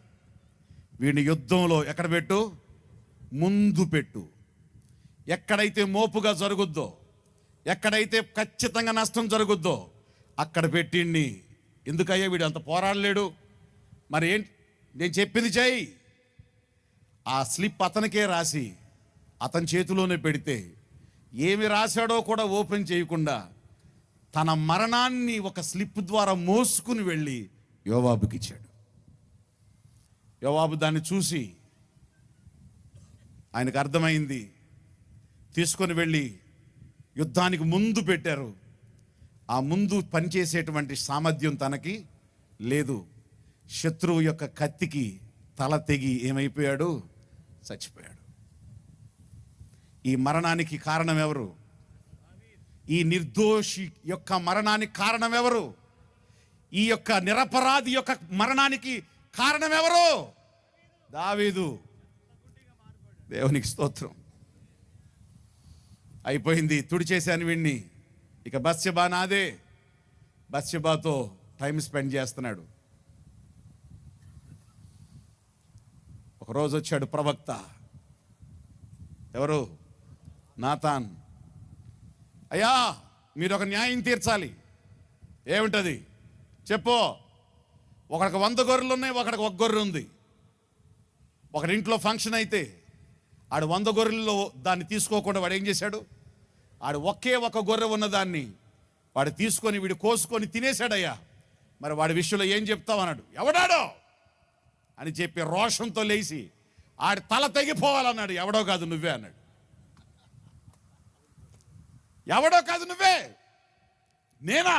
వీడిని యుద్ధంలో ఎక్కడ పెట్టు? ముందు పెట్టు. ఎక్కడైతే మోపుగా జరుగుద్దో, ఎక్కడైతే ఖచ్చితంగా నష్టం జరుగుద్దో అక్కడ పెట్టిండి. ఎందుకయ్యా వీడు అంత పోరాడలేడు, మరి ఏంటి నేను చెప్పింది చెయ్యి. ఆ స్లిప్ అతనికే రాసి అతని చేతిలోనే పెడితే ఏమి రాశాడో కూడా ఓపెన్ చేయకుండా తన మరణాన్ని ఒక స్లిప్ ద్వారా మోసుకుని వెళ్ళి యోవాబుకి ఇచ్చాడు. యోవాబు దాన్ని చూసి ఆయనకు అర్థమైంది, తీసుకొని వెళ్ళి యుద్ధానికి ముందు పెట్టారు. ఆ ముందు పనిచేసేటువంటి సామర్థ్యం తనకి లేదు. శత్రువు యొక్క కత్తికి తల తెగి ఏమైపోయాడు? చచ్చిపోయాడు. ఈ మరణానికి కారణం ఎవరు? ఈ నిర్దోషి యొక్క మరణానికి కారణం ఎవరు? ఈ యొక్క నిరపరాధి యొక్క మరణానికి కారణం ఎవరు? దావీదు. దేవునికి స్తోత్రం. అయిపోయింది, తుడిచేశాను వీణ్ణి, ఇక బత్షెబా నాదే. బత్షెబాతో టైం స్పెండ్ చేస్తున్నాడు. ఒకరోజు వచ్చాడు ప్రవక్త, ఎవరు? నాతాన్. అయ్యా మీరు ఒక న్యాయం తీర్చాలి. ఏమిటది చెప్పు. ఒకడికి 100 గొర్రెలు ఉన్నాయి, ఒకడికి 1 గొర్రె ఉంది. ఒకరింట్లో ఫంక్షన్ అయితే ఆడు 100 గొర్రెల్లో దాన్ని తీసుకోకుండా వాడు ఏం చేశాడు? ఆడు ఒకే ఒక గొర్రె ఉన్నదాన్ని వాడు తీసుకొని వీడు కోసుకొని తినేశాడయ్యా. మరి వాడి విషయంలో ఏం చెప్తావు అన్నాడు. ఎవడాడో అని చెప్పి రోషంతో లేచి ఆడి తల తెగిపోవాలన్నాడు. ఎవడో కాదు నువ్వే అన్నాడు. ఎవడో కాదు నువ్వే. నేనా?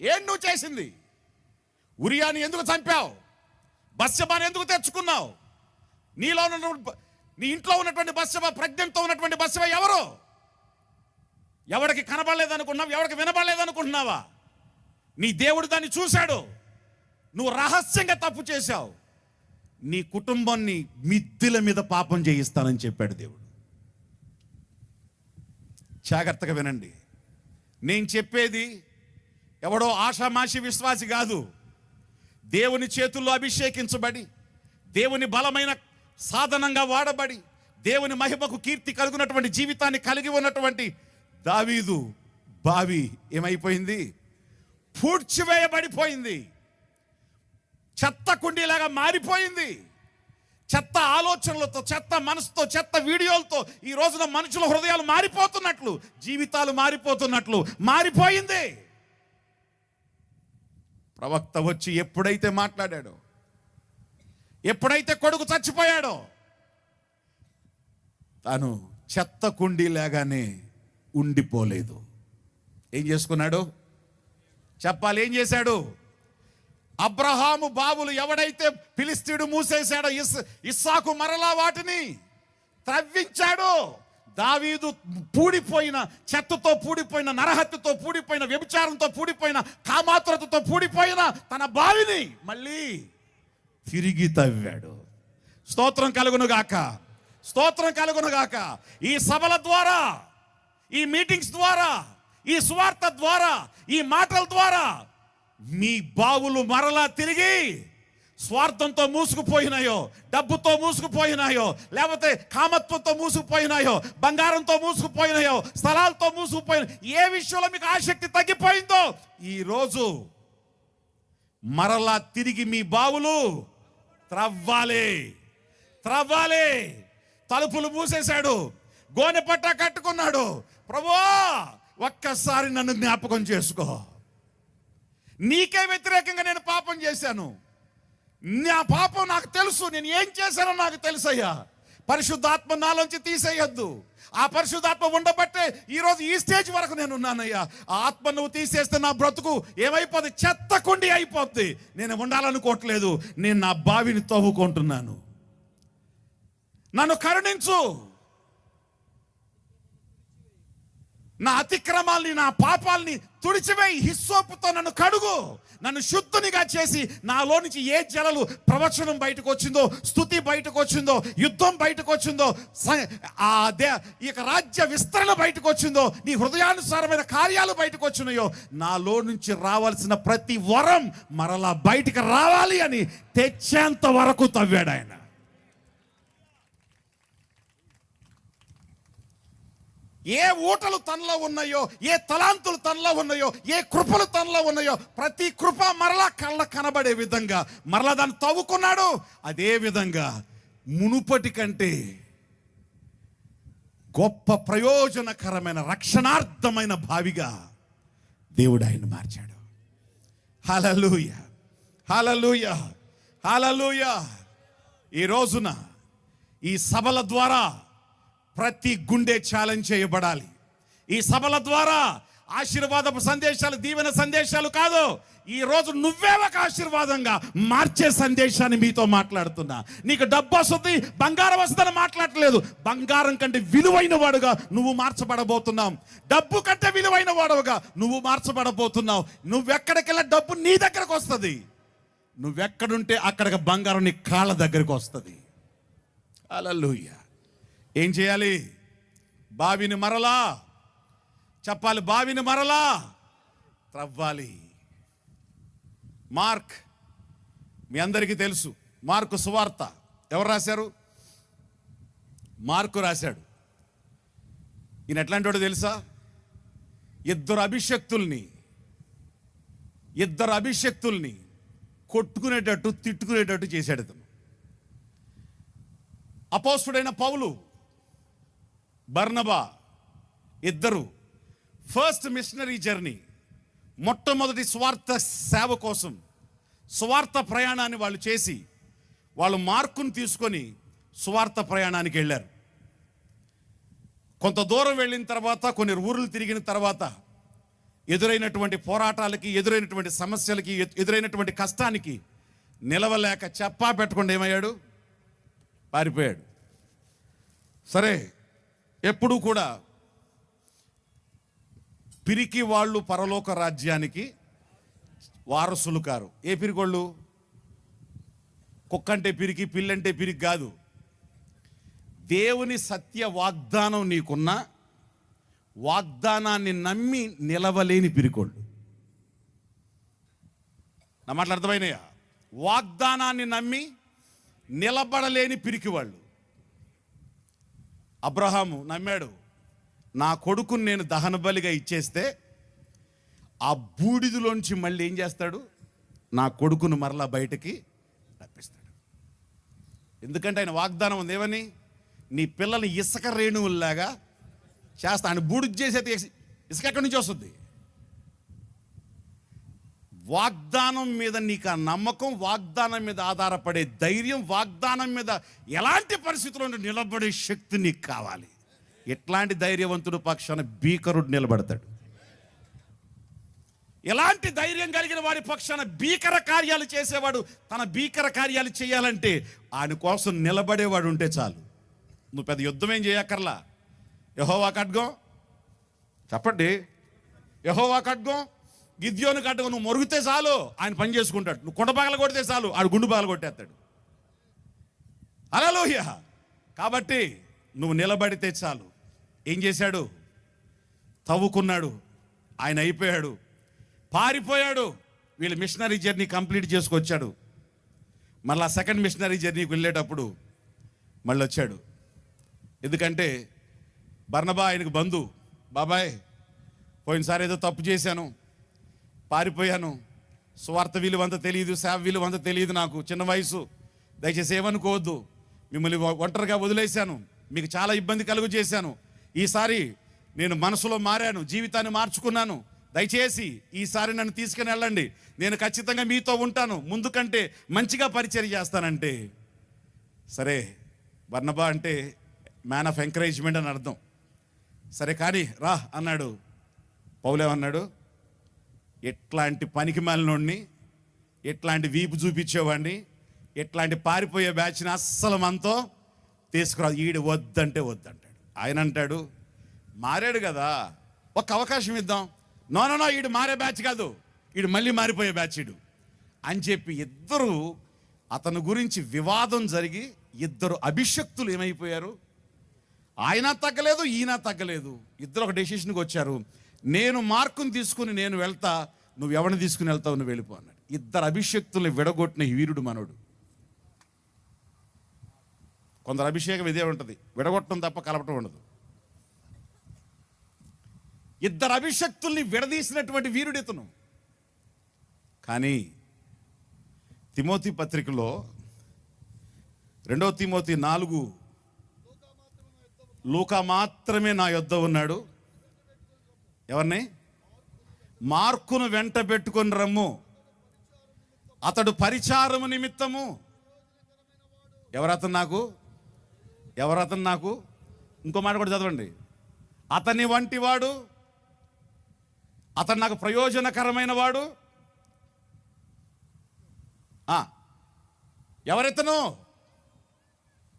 ఏం నువ్వు చేసింది? ఉరియాని ఎందుకు చంపావు? బత్షెబాని ఎందుకు తెచ్చుకున్నావు? నీలో ఉన్న నీ ఇంట్లో ఉన్నటువంటి బత్షెబా, ప్రెగ్నెంట్తో ఉన్నటువంటి బత్షెబా ఎవరు? ఎవడికి కనబడలేదనుకున్నావు? ఎవడికి వినబడలేదనుకుంటున్నావా? నీ దేవుడు దాన్ని చూశాడు. నువ్వు రహస్యంగా తప్పు చేశావు. నీ కుటుంబాన్ని మిద్దెల మీద పాపం చేయిస్తానని చెప్పాడు దేవుడు. జాగ్రత్తగా వినండి. నేను చెప్పేది ఎవడో ఆషామాషి విశ్వాసి కాదు. దేవుని చేతుల్లో అభిషేకించబడి, దేవుని బలమైన సాధనంగా వాడబడి, దేవుని మహిమకు కీర్తి కలుగునటువంటి జీవితాన్ని కలిగి ఉన్నటువంటి దావీదు బావి ఏమైపోయింది? పూడ్చివేయబడిపోయింది. చెత్త కుండీలాగా మారిపోయింది. చెత్త ఆలోచనలతో, చెత్త మనసుతో, చెత్త వీడియోలతో ఈ రోజున మనుషుల హృదయాలు మారిపోతున్నట్లు, జీవితాలు మారిపోతున్నట్లు మారిపోయింది. ప్రవక్త వచ్చి ఎప్పుడైతే మాట్లాడాడో, ఎప్పుడైతే కొడుకు చచ్చిపోయాడో, తాను చెత్త కుండీలాగానే ఉండిపోలేదు. ఏం చేసుకున్నాడు? చెప్పాలి. ఏం చేశాడు? అబ్రహాము బావులు ఎవడైతే ఫిలిస్తీయుడు మూసేశాడో, ఇస్సాకు మరలా వాటిని త్రవ్వించాడు. దావీదు పూడిపోయిన, చెత్తతో పూడిపోయిన, నరహత్యతో పూడిపోయిన, వ్యభిచారంతో పూడిపోయిన, కామాతురతతో పూడిపోయిన తన బావిని మళ్ళీ తిరిగి తవ్వాడు. స్తోత్రం కలుగునుగాక, స్తోత్రం కలుగునుగాక. ఈ సభల ద్వారా, ఈ మీటింగ్స్ ద్వారా, ఈ సువార్త ద్వారా, ఈ మాటల ద్వారా మీ బావులు మరలా తిరిగి స్వార్థంతో మూసుకుపోయినాయో, డబ్బుతో మూసుకుపోయినాయో, లేకపోతే కామత్వంతో మూసుకుపోయినాయో, బంగారంతో మూసుకుపోయినాయో, స్థలాలతో మూసుకుపోయిన ఏ విషయంలో మీకు ఆసక్తి తగ్గిపోయిందో, ఈరోజు మరలా తిరిగి మీ బావులు త్రవ్వాలి. త్రవ్వాలి. తలుపులు మూసేశాడు, గోనె పట్ట కట్టుకున్నాడు. ప్రభువా, ఒక్కసారి నన్ను జ్ఞాపకం చేసుకో. నీకే వ్యతిరేకంగా నేను పాపం చేశాను. నా పాపం నాకు తెలుసు. నేను ఏం చేశానో నాకు తెలుసయ్యా. పరిశుద్ధాత్మ నాలోంచి తీసేయొద్దు. ఆ పరిశుద్ధాత్మ ఉండబట్టే ఈరోజు ఈ స్టేజ్ వరకు నేను ఉన్నానయ్యా. ఆ ఆత్మ నువ్వు తీసేస్తే నా బ్రతుకు ఏమైపోద్ది? చెత్త కుండి అయిపోద్ది. నేను ఉండాలనుకోవట్లేదు. నేను నా బావిని తవ్వుకుంటున్నాను. నన్ను కరుణించు. నా అతిక్రమాల్ని, నా పాపాల్ని తుడిచివేయి. హిస్సోపుతో నన్ను కడుగు. నన్ను శుద్ధునిగా చేసి నాలో నుంచి ఏ జలలు, ప్రవచనం బయటకు వచ్చిందో, స్తుతి బయటకు వచ్చిందో, యుద్ధం బయటకు వచ్చిందో, ఈ రాజ్య విస్తరణ బయటకు వచ్చిందో, నీ హృదయానుసారమైన కార్యాలు బయటకు వచ్చినాయో, నాలో నుంచి రావాల్సిన ప్రతి వరం మరలా బయటికి రావాలి అని తెచ్చేంత వరకు తవ్వాడు ఆయన. ఏ ఊటలు తనలో ఉన్నాయో, ఏ తలాంతులు తనలో ఉన్నాయో, ఏ కృపలు తనలో ఉన్నాయో, ప్రతి కృప మరలా కళ్ళ కనబడే విధంగా మరలా దాన్ని తవ్వుకున్నాడు. అదే విధంగా మునుపటి కంటే గొప్ప ప్రయోజనకరమైన, రక్షణార్థమైన భావిగా దేవుడు ఆయన మార్చాడు. హల్లెలూయా, హల్లెలూయా, హల్లెలూయా. ఈ రోజున ఈ సభల ద్వారా ప్రతి గుండె ఛాలెంజ్ చేయబడాలి. ఈ సభల ద్వారా ఆశీర్వాదపు సందేశాలు, దీవెన సందేశాలు కాదు, ఈ రోజు నువ్వే ఒక ఆశీర్వాదంగా మార్చే సందేశాన్ని మీతో మాట్లాడుతున్నా. నీకు డబ్బు వస్తుంది, బంగారం వస్తుందని మాట్లాడలేదు. బంగారం కంటే విలువైన వాడుగా నువ్వు మార్చబడబోతున్నావు. డబ్బు కంటే విలువైన వాడుగా నువ్వు మార్చబడబోతున్నావు. నువ్వెక్కడికెళ్ళా డబ్బు నీ దగ్గరకు వస్తుంది. నువ్వెక్కడుంటే అక్కడికి బంగారం నీ కాళ్ళ దగ్గరకు వస్తుంది. హల్లెలూయా. ఏం చేయాలి? బావిని మరలా, చెప్పాలి, బావిని మరలా త్రవ్వాలి. మార్క్, మీ అందరికీ తెలుసు, మార్కు సువార్త ఎవరు రాశారు? మార్కు రాశాడు. ఈయన ఎట్లాంటి వాడు తెలుసా? ఇద్దరు అభిషక్తుల్ని కొట్టుకునేటట్టు, తిట్టుకునేటట్టు చేశాడు ఇతను. అపోస్తుడైన పౌలు, బర్నబా ఇద్దరు ఫస్ట్ మిషనరీ జర్నీ, మొట్టమొదటి స్వార్థ సేవ కోసం స్వార్థ ప్రయాణాన్ని వాళ్ళు చేసి వాళ్ళు మార్కును తీసుకొని స్వార్థ ప్రయాణానికి వెళ్ళారు. కొంత దూరం వెళ్ళిన తర్వాత, కొన్ని ఊర్లు తిరిగిన తర్వాత ఎదురైనటువంటి పోరాటాలకి, ఎదురైనటువంటి సమస్యలకి, ఎదురైనటువంటి కష్టానికి నిలవలేక చెప్పా పెట్టకుండా ఏమయ్యాడు? పారిపోయాడు. సరే, ఎప్పుడూ కూడా పిరికి వాళ్ళు పరలోక రాజ్యానికి వారసులు కారు. ఏ పిరికోళ్ళు? కుక్కంటే పిరికి, పిల్లంటే పిరికి కాదు. దేవుని సత్య వాగ్దానం నీకున్న వాగ్దానాన్ని నమ్మి నిలవలేని పిరికోళ్ళు. నా మాటలు అర్థమైనయా? వాగ్దానాన్ని నమ్మి నిలబడలేని పిరికి వాళ్ళు. అబ్రహాము నమ్మాడు, నా కొడుకుని నేను దహన బలిగా ఇచ్చేస్తే ఆ బూడిదలోంచి మళ్ళీ ఏం చేస్తాడు? నా కొడుకును మరలా బయటకి రప్పిస్తాడు. ఎందుకంటే ఆయన వాగ్దానం ఉంది ఏమని? నీ పిల్లల్ని ఇసుక రేణువుల్లాగా చేస్తా. ఆయన బూడిద చేసేది ఇసుక ఎక్కడి నుంచి వస్తుంది? వాగ్దానం మీద నీకు ఆ నమ్మకం, వాగ్దానం మీద ఆధారపడే ధైర్యం, వాగ్దానం మీద ఎలాంటి పరిస్థితుల్లో నిలబడే శక్తి నీకు కావాలి. ఎట్లాంటి ధైర్యవంతుడు పక్షాన భీకరుడు నిలబడతాడు. ఎలాంటి ధైర్యం కలిగిన వాడి పక్షాన భీకర కార్యాలు చేసేవాడు తన భీకర కార్యాలు చేయాలంటే ఆయన కోసం నిలబడేవాడు ఉంటే చాలు. నువ్వు పెద్ద యుద్ధం ఏం చేయక్కర్లా. యెహోవా ఖడ్గం, చెప్పండి, యెహోవా ఖడ్గం, గిద్యోను ఖడ్గం నువ్వు మొరుగుతే చాలు, ఆయన పని చేసుకుంటాడు. నువ్వు కుండ పగల కొడితే చాలు, ఆడు గుండు పగల కొట్టేస్తాడు. హల్లెలూయా. కాబట్టి నువ్వు నిలబడితే చాలు. ఏం చేశాడు? తవ్వుకున్నాడు, ఆయన అయిపోయాడు, పారిపోయాడు. వీళ్ళు మిషనరీ జర్నీ కంప్లీట్ చేసుకొచ్చాడు. మళ్ళా సెకండ్ మిషనరీ జర్నీకి వెళ్ళేటప్పుడు మళ్ళీ వచ్చాడు. ఎందుకంటే బర్నబా ఆయనకు బంధు. బాబాయ్, పోయినసారి ఏదో తప్పు చేశాను, పారిపోయాను, స్వార్థ విలువంతా తెలియదు, సేవ విలువంతా తెలియదు, నాకు చిన్న వయసు, దయచేసి ఏమనుకోవద్దు, మిమ్మల్ని ఒంటరిగా వదిలేశాను, మీకు చాలా ఇబ్బంది కలుగు చేశాను. ఈసారి నేను మనసులో మారాను, జీవితాన్ని మార్చుకున్నాను, దయచేసి ఈసారి నన్ను తీసుకుని వెళ్ళండి, నేను ఖచ్చితంగా మీతో ఉంటాను, ముందు కంటే మంచిగా పరిచర్య చేస్తానంటే, సరే బర్నబా అంటే మ్యాన్ ఆఫ్ ఎంకరేజ్మెంట్ అని అర్థం. సరే కానీ రా అన్నాడు. పౌలేమన్నాడు? ఎట్లాంటి పనికి మాలినోడిని, ఎట్లాంటి వీపు చూపించేవాడిని, ఎట్లాంటి పారిపోయే బ్యాచ్ని అస్సలు మనతో తీసుకురాదు, ఈడు వద్దంటే వద్దంటాడు. ఆయన అంటాడు, మారాడు కదా, ఒక అవకాశం ఇద్దాం. నో, ఈడు మారే బ్యాచ్ కాదు, ఈడు మళ్ళీ మారిపోయే బ్యాచ్ ఈడు అని చెప్పి ఇద్దరు అతని గురించి వివాదం జరిగి ఇద్దరు అభిషక్తులు ఏమైపోయారు? ఆయన తగ్గలేదు, ఈయన తగ్గలేదు. ఇద్దరు ఒక డెసిషన్కి వచ్చారు. నేను మార్కుని తీసుకుని నేను వెళ్తా, నువ్వు ఎవరిని తీసుకుని వెళ్తావు, నువ్వు వెళ్ళిపో అన్నాడు. ఇద్దరు అభిషక్తుల్ని విడగొట్టిన వీరుడు మనోడు. కొందరు అభిషేకం ఇదే ఉంటుంది, విడగొట్టడం తప్ప కలపటం ఉండదు. ఇద్దరు అభిషక్తుల్ని విడదీసినటువంటి వీరుడు ఇతను. కానీ తిమోతి పత్రికలో 2 తిమోతి 4, లూకా మాత్రమే నా యొద్ద ఉన్నాడు. ఎవరిని? మార్కును వెంట పెట్టుకొని రమ్ము, అతడు పరిచారము నిమిత్తము. ఎవరతను నాకు? ఇంకో మాట కూడా చదవండి. అతని వంటి వాడు, అతను నాకు ప్రయోజనకరమైన వాడు. ఎవరెతను?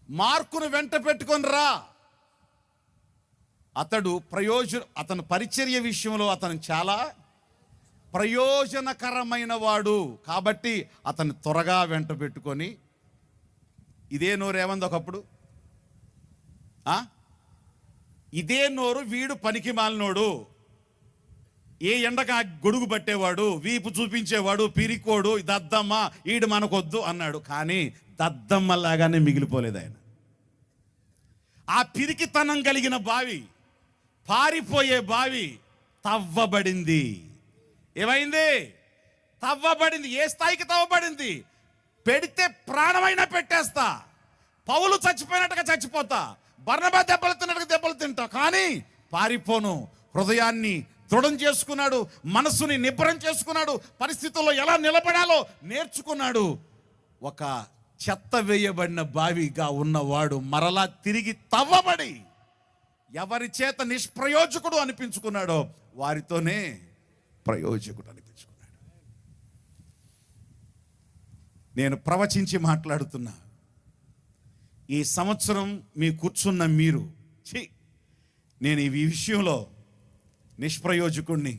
మార్కును వెంట పెట్టుకొని రా. అతను పరిచర్య విషయంలో అతను చాలా ప్రయోజనకరమైన వాడు కాబట్టి అతను త్వరగా వెంట పెట్టుకొని. ఇదే నోరు ఏమంది ఒకప్పుడు? ఇదే నోరు వీడు పనికి మాలినోడు, ఏ ఎండగా గొడుగు పట్టేవాడు, వీపు చూపించేవాడు, పిరికోడు, దద్దమ్మ, ఈడు మనకొద్దు అన్నాడు. కానీ దద్దమ్మలాగానే మిగిలిపోలేదు ఆయన. ఆ పిరికితనం కలిగిన బావి, పారిపోయే బావి తవ్వబడింది. ఏమైంది? తవ్వబడింది. ఏ స్థాయికి తవ్వబడింది? పెడితే ప్రాణమైనా పెట్టేస్తా, పౌలు చచ్చిపోయినట్టుగా చచ్చిపోతా, బర్నబా దెబ్బలు తిన్నట్టుగా దెబ్బలు తింటా, కానీ పారిపోను. హృదయాన్ని దృఢం చేసుకున్నాడు, మనస్సుని నిబ్బరం చేసుకున్నాడు, పరిస్థితుల్లో ఎలా నిలబడాలో నేర్చుకున్నాడు. ఒక చెత్త వేయబడిన బావిగా ఉన్నవాడు మరలా తిరిగి తవ్వబడి ఎవరి చేత నిష్ప్రయోజకుడు అనిపించుకున్నాడో వారితోనే ప్రయోజకుడు అనిపించుకున్నాడు. నేను ప్రవచించి మాట్లాడుతున్నా. ఈ సంవత్సరం మీ కూర్చున్న మీరు, నేను ఈ విషయంలో నిష్ప్రయోజకుణ్ణి,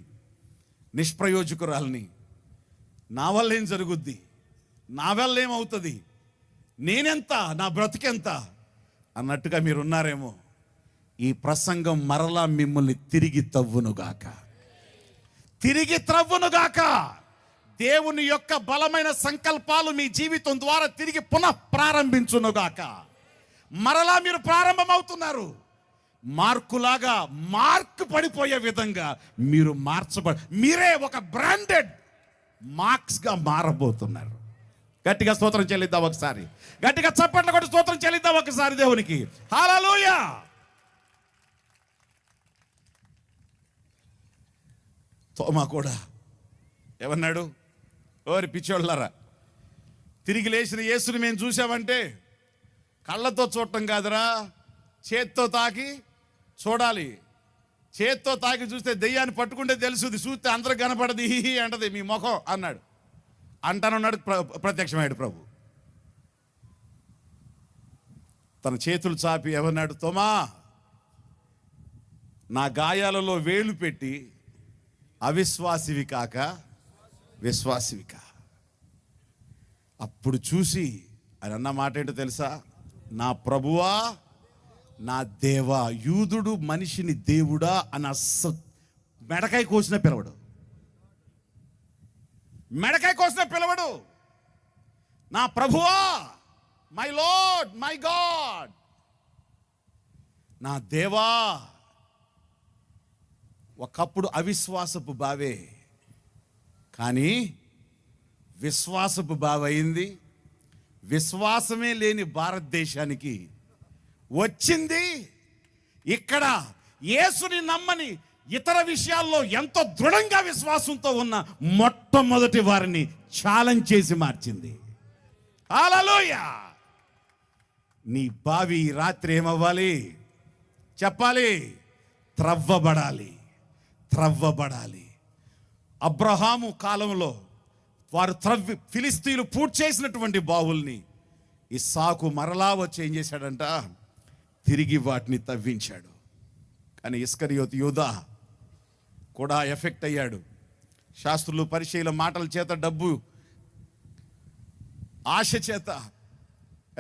నిష్ప్రయోజకురాల్ని, నా వల్ల ఏం జరుగుద్ది, నా వల్ల ఏమవుతుంది, నేనెంత, నా బ్రతికెంత అన్నట్టుగా మీరున్నారేమో. ఈ ప్రసంగం మరలా మిమ్మల్ని తిరిగి తవ్వునుగాక, తిరిగి త్రవ్వునుగాక. దేవుని యొక్క బలమైన సంకల్పాలు మీ జీవితం ద్వారా తిరిగి పునః ప్రారంభించునుగాక. మరలా మీరు ప్రారంభమవుతున్నారు. మార్కులాగా మార్క్ పడిపోయే విధంగా మీరు మీరే ఒక బ్రాండెడ్ మార్క్స్గా మారబోతున్నారు. గట్టిగా స్తోత్రం చెల్లిద్దాం ఒకసారి, గట్టిగా చప్పట్లు కొట్టి స్తోత్రం చెల్లిద్దాం ఒకసారి దేవునికి. హల్లెలూయా. తోమా కూడా ఏమన్నాడు? ఓరి పిచ్చోళ్ళారా, తిరిగి లేచిన యేసుని మేము చూసామంటే కళ్ళతో చూడటం కాదురా, చేత్తో తాకి చూడాలి. చేత్తో తాకి చూస్తే దెయ్యాన్ని పట్టుకుంటే తెలుసుది, చూస్తే అందరూ కనపడది, హి అంటది మీ ముఖం అన్నాడు. అంటానన్నాడు, ప్రత్యక్షమయ్యాడు ప్రభు. తన చేతులు చాపి ఏమన్నాడు? తోమా, నా గాయాలలో వేలు పెట్టి అవిశ్వాసివి కాక విశ్వాసివి కా. అప్పుడు చూసి ఆయన అన్న మాట ఏంటో తెలుసా? నా ప్రభువా, నా దేవా. యూదుడు మనిషిని దేవుడా అని మెడకాయ కోసిన పిలవడు, మెడకాయ కోసిన పిలవడు. నా ప్రభువా, మై లార్డ్, మై గాడ్, నా దేవా. ఒకప్పుడు అవిశ్వాసపు బావే, కానీ విశ్వాసపు బావయింది. విశ్వాసమే లేని భారతదేశానికి వచ్చింది. ఇక్కడ యేసుని నమ్మని ఇతర విషయాల్లో ఎంతో దృఢంగా విశ్వాసంతో ఉన్న మొట్టమొదటి వారిని ఛాలెంజ్ చేసి మార్చింది. హల్లెలూయా. నీ బావి రాత్రి ఏమవ్వాలి చెప్పాలి? త్రవ్వబడాలి, త్రవ్వబడాలి. అబ్రహాము కాలంలో వారు ఫిలిస్తీన్లు పూర్తి చేసినటువంటి బావుల్ని ఇస్సాకు మరలా వచ్చి ఏం చేశాడంట? తిరిగి వాటిని తవ్వించాడు. కానీ ఇస్కరియోతు యూదా కూడా ఎఫెక్ట్ అయ్యాడు. శాస్త్రులు పరిచయుల మాటల చేత, డబ్బు ఆశ చేత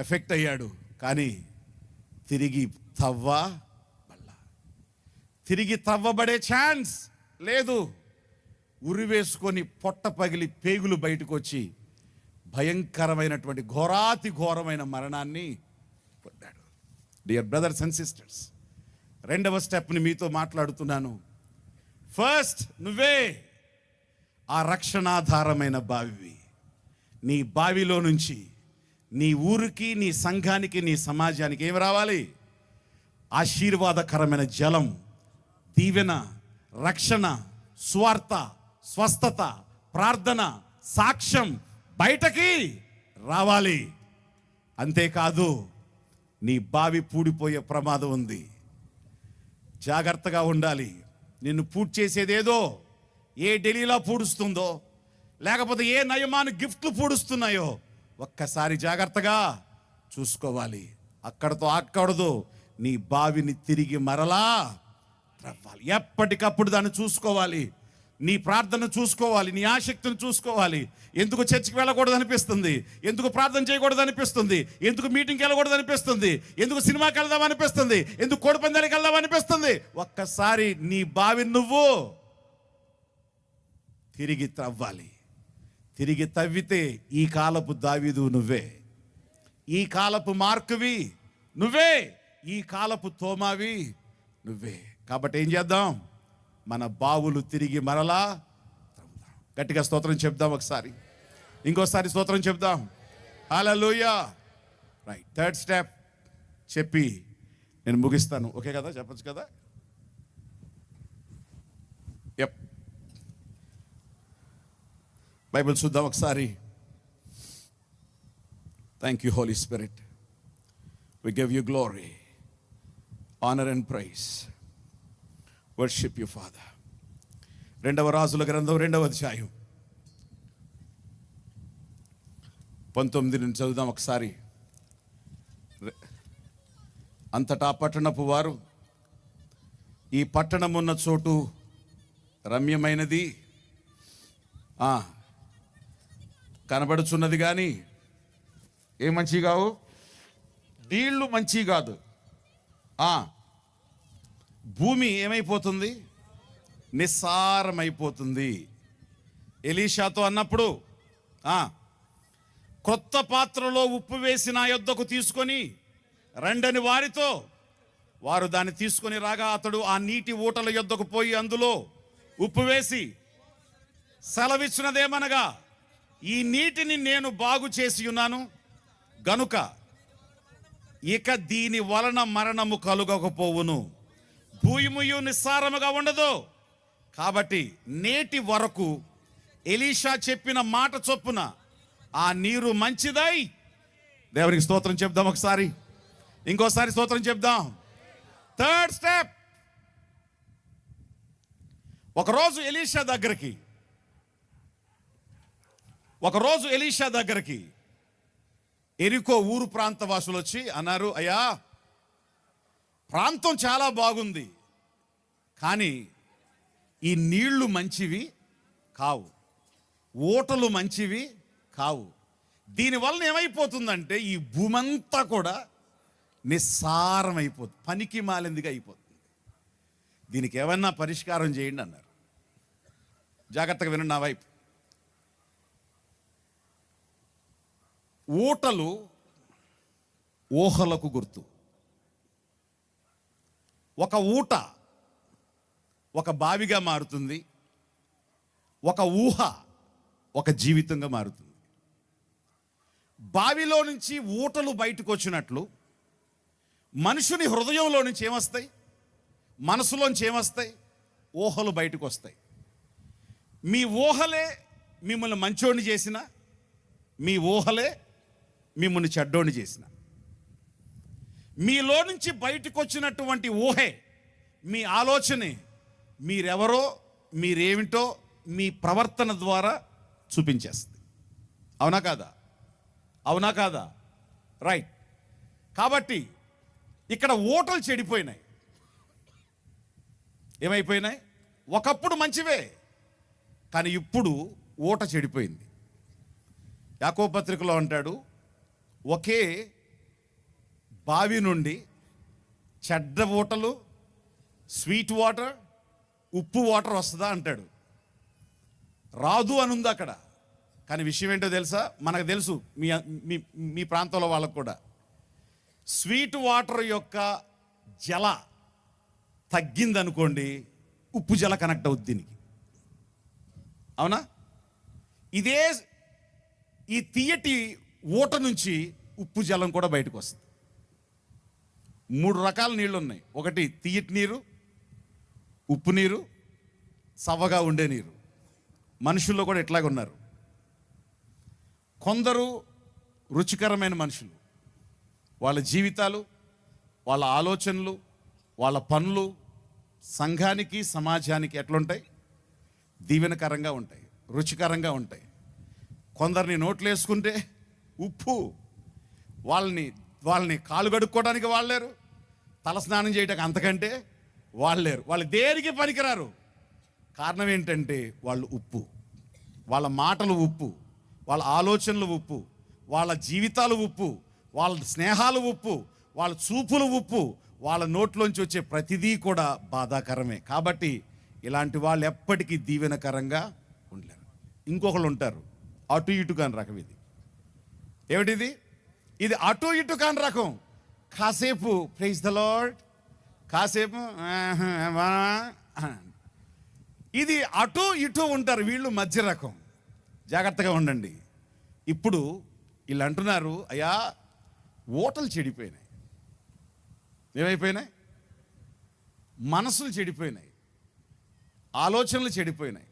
ఎఫెక్ట్ అయ్యాడు. కానీ తిరిగి తవ్వబడే ఛాన్స్ లేదు. ఉరివేసుకొని పొట్ట పగిలి పేగులు బయటకు వచ్చి భయంకరమైనటువంటి ఘోరాతి ఘోరమైన మరణాన్ని పొందాడు. డియర్ బ్రదర్స్ అండ్ సిస్టర్స్, రెండవ స్టెప్ని మీతో మాట్లాడుతున్నాను. ఫస్ట్, నువ్వే ఆ రక్షణాధారమైన బావివి. నీ బావిలో నుంచి నీ ఊరికి, నీ సంఘానికి, నీ సమాజానికి ఏమి రావాలి? ఆశీర్వాదకరమైన జలం, దీవెన, రక్షణ, స్వార్థ, స్వస్థత, ప్రార్థన, సాక్ష్యం బయటకి రావాలి. అంతేకాదు, నీ బావి పూడిపోయే ప్రమాదం ఉంది. జాగ్రత్తగా ఉండాలి. నిన్ను పూడ్చి చేసేదేదో ఏ ఢిల్లీలో పూడుస్తుందో, లేకపోతే ఏ నయమాను గిఫ్ట్లు పూడుస్తున్నాయో ఒక్కసారి జాగ్రత్తగా చూసుకోవాలి. అక్కడతో ఆక్కడదు. నీ బావిని తిరిగి మరలా త్రవ్వాలి. ఎప్పటికప్పుడు దాన్ని చూసుకోవాలి. నీ ప్రార్థన చూసుకోవాలి, నీ ఆసక్తిని చూసుకోవాలి. ఎందుకు చర్చికి వెళ్ళకూడదు అనిపిస్తుంది, ఎందుకు ప్రార్థన చేయకూడదు అనిపిస్తుంది, ఎందుకు మీటింగ్కి వెళ్ళకూడదు అనిపిస్తుంది, ఎందుకు సినిమాకి వెళ్దాం అనిపిస్తుంది, ఎందుకు కోడిపందాలకి వెళ్దాం అనిపిస్తుంది. ఒక్కసారి నీ బావిని నువ్వు తిరిగి త్రవ్వాలి. తిరిగి తవ్వితే ఈ కాలపు దావీదు నువ్వే, ఈ కాలపు మార్కువి నువ్వే, ఈ కాలపు తోమావి నువ్వే. కాబట్టి ఏం చేద్దాం? మన బావులు తిరిగి మరలా త్రవ్వుదాం. గట్టిగా స్తోత్రం చెప్దాం ఒకసారి, ఇంకోసారి స్తోత్రం చెప్దాం. హల్లెలూయా. రైట్. థర్డ్ స్టెప్, చెప్పి నేను ముగిస్తాను. ఓకే కదా, చెప్పచ్చు కదా? ఎప్ బైబిల్ చూద్దాం ఒకసారి. Thank you Holy Spirit, we give you glory, honour and praise, worship you Father. 2వ రాజుల గ్రంథం 2వ అధ్యాయం 19 నుంచి చదువుదాం ఒకసారి. అంతటా పట్టణపు వారు, ఈ పట్టణం ఉన్న చోటు రమ్యమైనది, కనబడుచున్నది కానీ ఏ మంచి కావు, నీళ్లు మంచి కాదు. భూమి ఏమైపోతుంది, నిస్సారమైపోతుంది. ఎలీషాతో అన్నప్పుడు క్రొత్త పాత్రలో ఉప్పు వేసి నా యొద్దకు తీసుకొని రండని వారితో, వారు దాన్ని తీసుకొని రాగా అతడు ఆ నీటి ఊటల యొద్దకు పోయి అందులో ఉప్పు వేసి సెలవిచ్చినదేమనగా, ఈ నీటిని నేను బాగు చేసి ఉన్నాను గనుక ఇక దీని వలన మరణము కలుగకపోవును, భూమియు నిస్సారముగా ఉండదు. కాబట్టి నేటి వరకు ఎలీషా చెప్పిన మాట చొప్పున ఆ నీరు మంచిదై, దేవునికి స్తోత్రం చెప్దాం ఒకసారి, ఇంకోసారి స్తోత్రం చెప్దాం. థర్డ్ స్టెప్, ఒకరోజు ఎలీషా దగ్గరికి ఎరికో ఊరు ప్రాంతవాసులు వచ్చి అన్నారు, అయ్యా ప్రాంతం చాలా బాగుంది, కానీ ఈ నీళ్లు మంచివి కావు, ఊటలు మంచివి కావు. దీనివలన ఏమైపోతుందంటే ఈ భూమంతా కూడా నిస్సారమైపోతుంది, పనికి మాలిందిగా అయిపోతుంది. దీనికి ఏమన్నా పరిష్కారం చేయండి అన్నారు. జాగ్రత్తగా వినండి నా వైపు. ఊటలు ఊహలకు గుర్తు. ఒక ఊట ఒక బావిగా మారుతుంది, ఒక ఊహ ఒక జీవితంగా మారుతుంది. బావిలో నుంచి ఊటలు బయటకు వచ్చినట్లు మనుషుని హృదయంలో నుంచి ఏమొస్తాయి, మనసులోంచి ఏమొస్తాయి, ఊహలు బయటకు వస్తాయి. మీ ఊహలే మిమ్మల్ని మంచోడిని చేసిన, మీ ఊహలే మిమ్మల్ని చెడ్డోడిని చేసిన. మీలో నుంచి బయటకు వచ్చినటువంటి ఊహే, మీ ఆలోచనే మీరెవరో, మీరేమిటో మీ ప్రవర్తన ద్వారా చూపించేస్తుంది. అవునా కాదా? అవునా కాదా? రైట్. కాబట్టి ఇక్కడ ఊటలు చెడిపోయినాయి. ఏమైపోయినాయి? ఒకప్పుడు మంచివే, కానీ ఇప్పుడు ఊట చెడిపోయింది. యాకోబు పత్రికలో అంటాడు, ఒకే బావి నుండి చెడ్డ ఊటలు, స్వీట్ వాటర్, ఉప్పు వాటర్ వస్తుందా అంటాడు. రాదు అని ఉంది అక్కడ. కానీ విషయం ఏంటో తెలుసా? మనకు తెలుసు, మీ ప్రాంతంలో వాళ్ళకు కూడా. స్వీట్ వాటర్ యొక్క జల తగ్గిందనుకోండి, ఉప్పు జల కనెక్ట్ అవుద్ది దీనికి. అవునా? ఇదే ఈ తీయటి ఊట నుంచి ఉప్పు జలం కూడా బయటకు వస్తుంది. 3 రకాల నీళ్ళు ఉన్నాయి. ఒకటి తీయటి నీరు, ఉప్పు నీరు, సవ్వగా ఉండే నీరు. మనుషుల్లో కూడా ఇట్లాగే ఉన్నారు. కొందరు రుచికరమైన మనుషులు, వాళ్ళ జీవితాలు, వాళ్ళ ఆలోచనలు, వాళ్ళ పనులు సంఘానికి, సమాజానికి ఎట్లుంటాయి? దీవెనకరంగా ఉంటాయి, రుచికరంగా ఉంటాయి. కొందరిని నోట్లు వేసుకుంటే ఉప్పు, వాళ్ళని కాలు కడుక్కోవడానికి వాళ్ళేరు, తలస్నానం చేయడానికి అంతకంటే వాళ్ళేరు. వాళ్ళు దేనికి పనికిరారు. కారణం ఏంటంటే వాళ్ళు ఉప్పు. వాళ్ళ మాటలు ఉప్పు, వాళ్ళ ఆలోచనలు ఉప్పు, వాళ్ళ జీవితాలు ఉప్పు, వాళ్ళ స్నేహాలు ఉప్పు, వాళ్ళ చూపులు ఉప్పు, వాళ్ళ నోట్లోంచి వచ్చే ప్రతిదీ కూడా బాధాకరమే. కాబట్టి ఇలాంటి వాళ్ళు ఎప్పటికీ దీవెనకరంగా ఉండలేరు. ఇంకొకళ్ళు ఉంటారు, అటు ఇటు కాని రకం. ఇది ఏమిటిది? ఇది అటు ఇటు కాని రకం. కాసేపు ప్రైజ్ ద లార్డ్, కాసేపు ఇది అటు ఇటు ఉంటారు. వీళ్ళు మధ్య రకం. జాగ్రత్తగా ఉండండి. ఇప్పుడు వీళ్ళు అంటున్నారు, అయ్యా ఊటలు చెడిపోయినాయి, ఏమైపోయినాయి? మనసులు చెడిపోయినాయి, ఆలోచనలు చెడిపోయినాయి.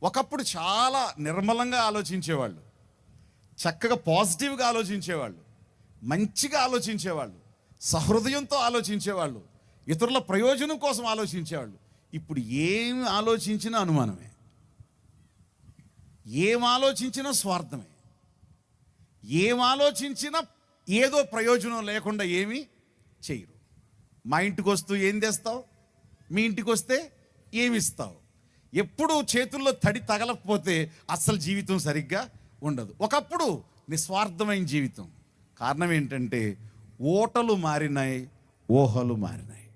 ఒకప్పుడు చాలా నిర్మలంగా ఆలోచించేవాళ్ళు, చక్కగా పాజిటివ్గా ఆలోచించేవాళ్ళు, మంచిగా ఆలోచించేవాళ్ళు, సహృదయంతో ఆలోచించేవాళ్ళు, ఇతరుల ప్రయోజనం కోసం ఆలోచించేవాళ్ళు. ఇప్పుడు ఏమి ఆలోచించినా అనుమానమే, ఏం ఆలోచించినా స్వార్థమే, ఏం ఆలోచించినా ఏదో ప్రయోజనం లేకుండా ఏమీ చేయరు. మా ఇంటికి వస్తూ ఏం తెస్తావు, మీ ఇంటికి వస్తే ఏమి ఇస్తావు. ఎప్పుడు చేతుల్లో తడి తగలకపోతే అస్సలు జీవితం సరిగ్గా ఉండదు. ఒకప్పుడు నిస్వార్థమైన జీవితం. కారణం ఏంటంటే ఓటలు మారినాయి, ఊహలు మారినాయి.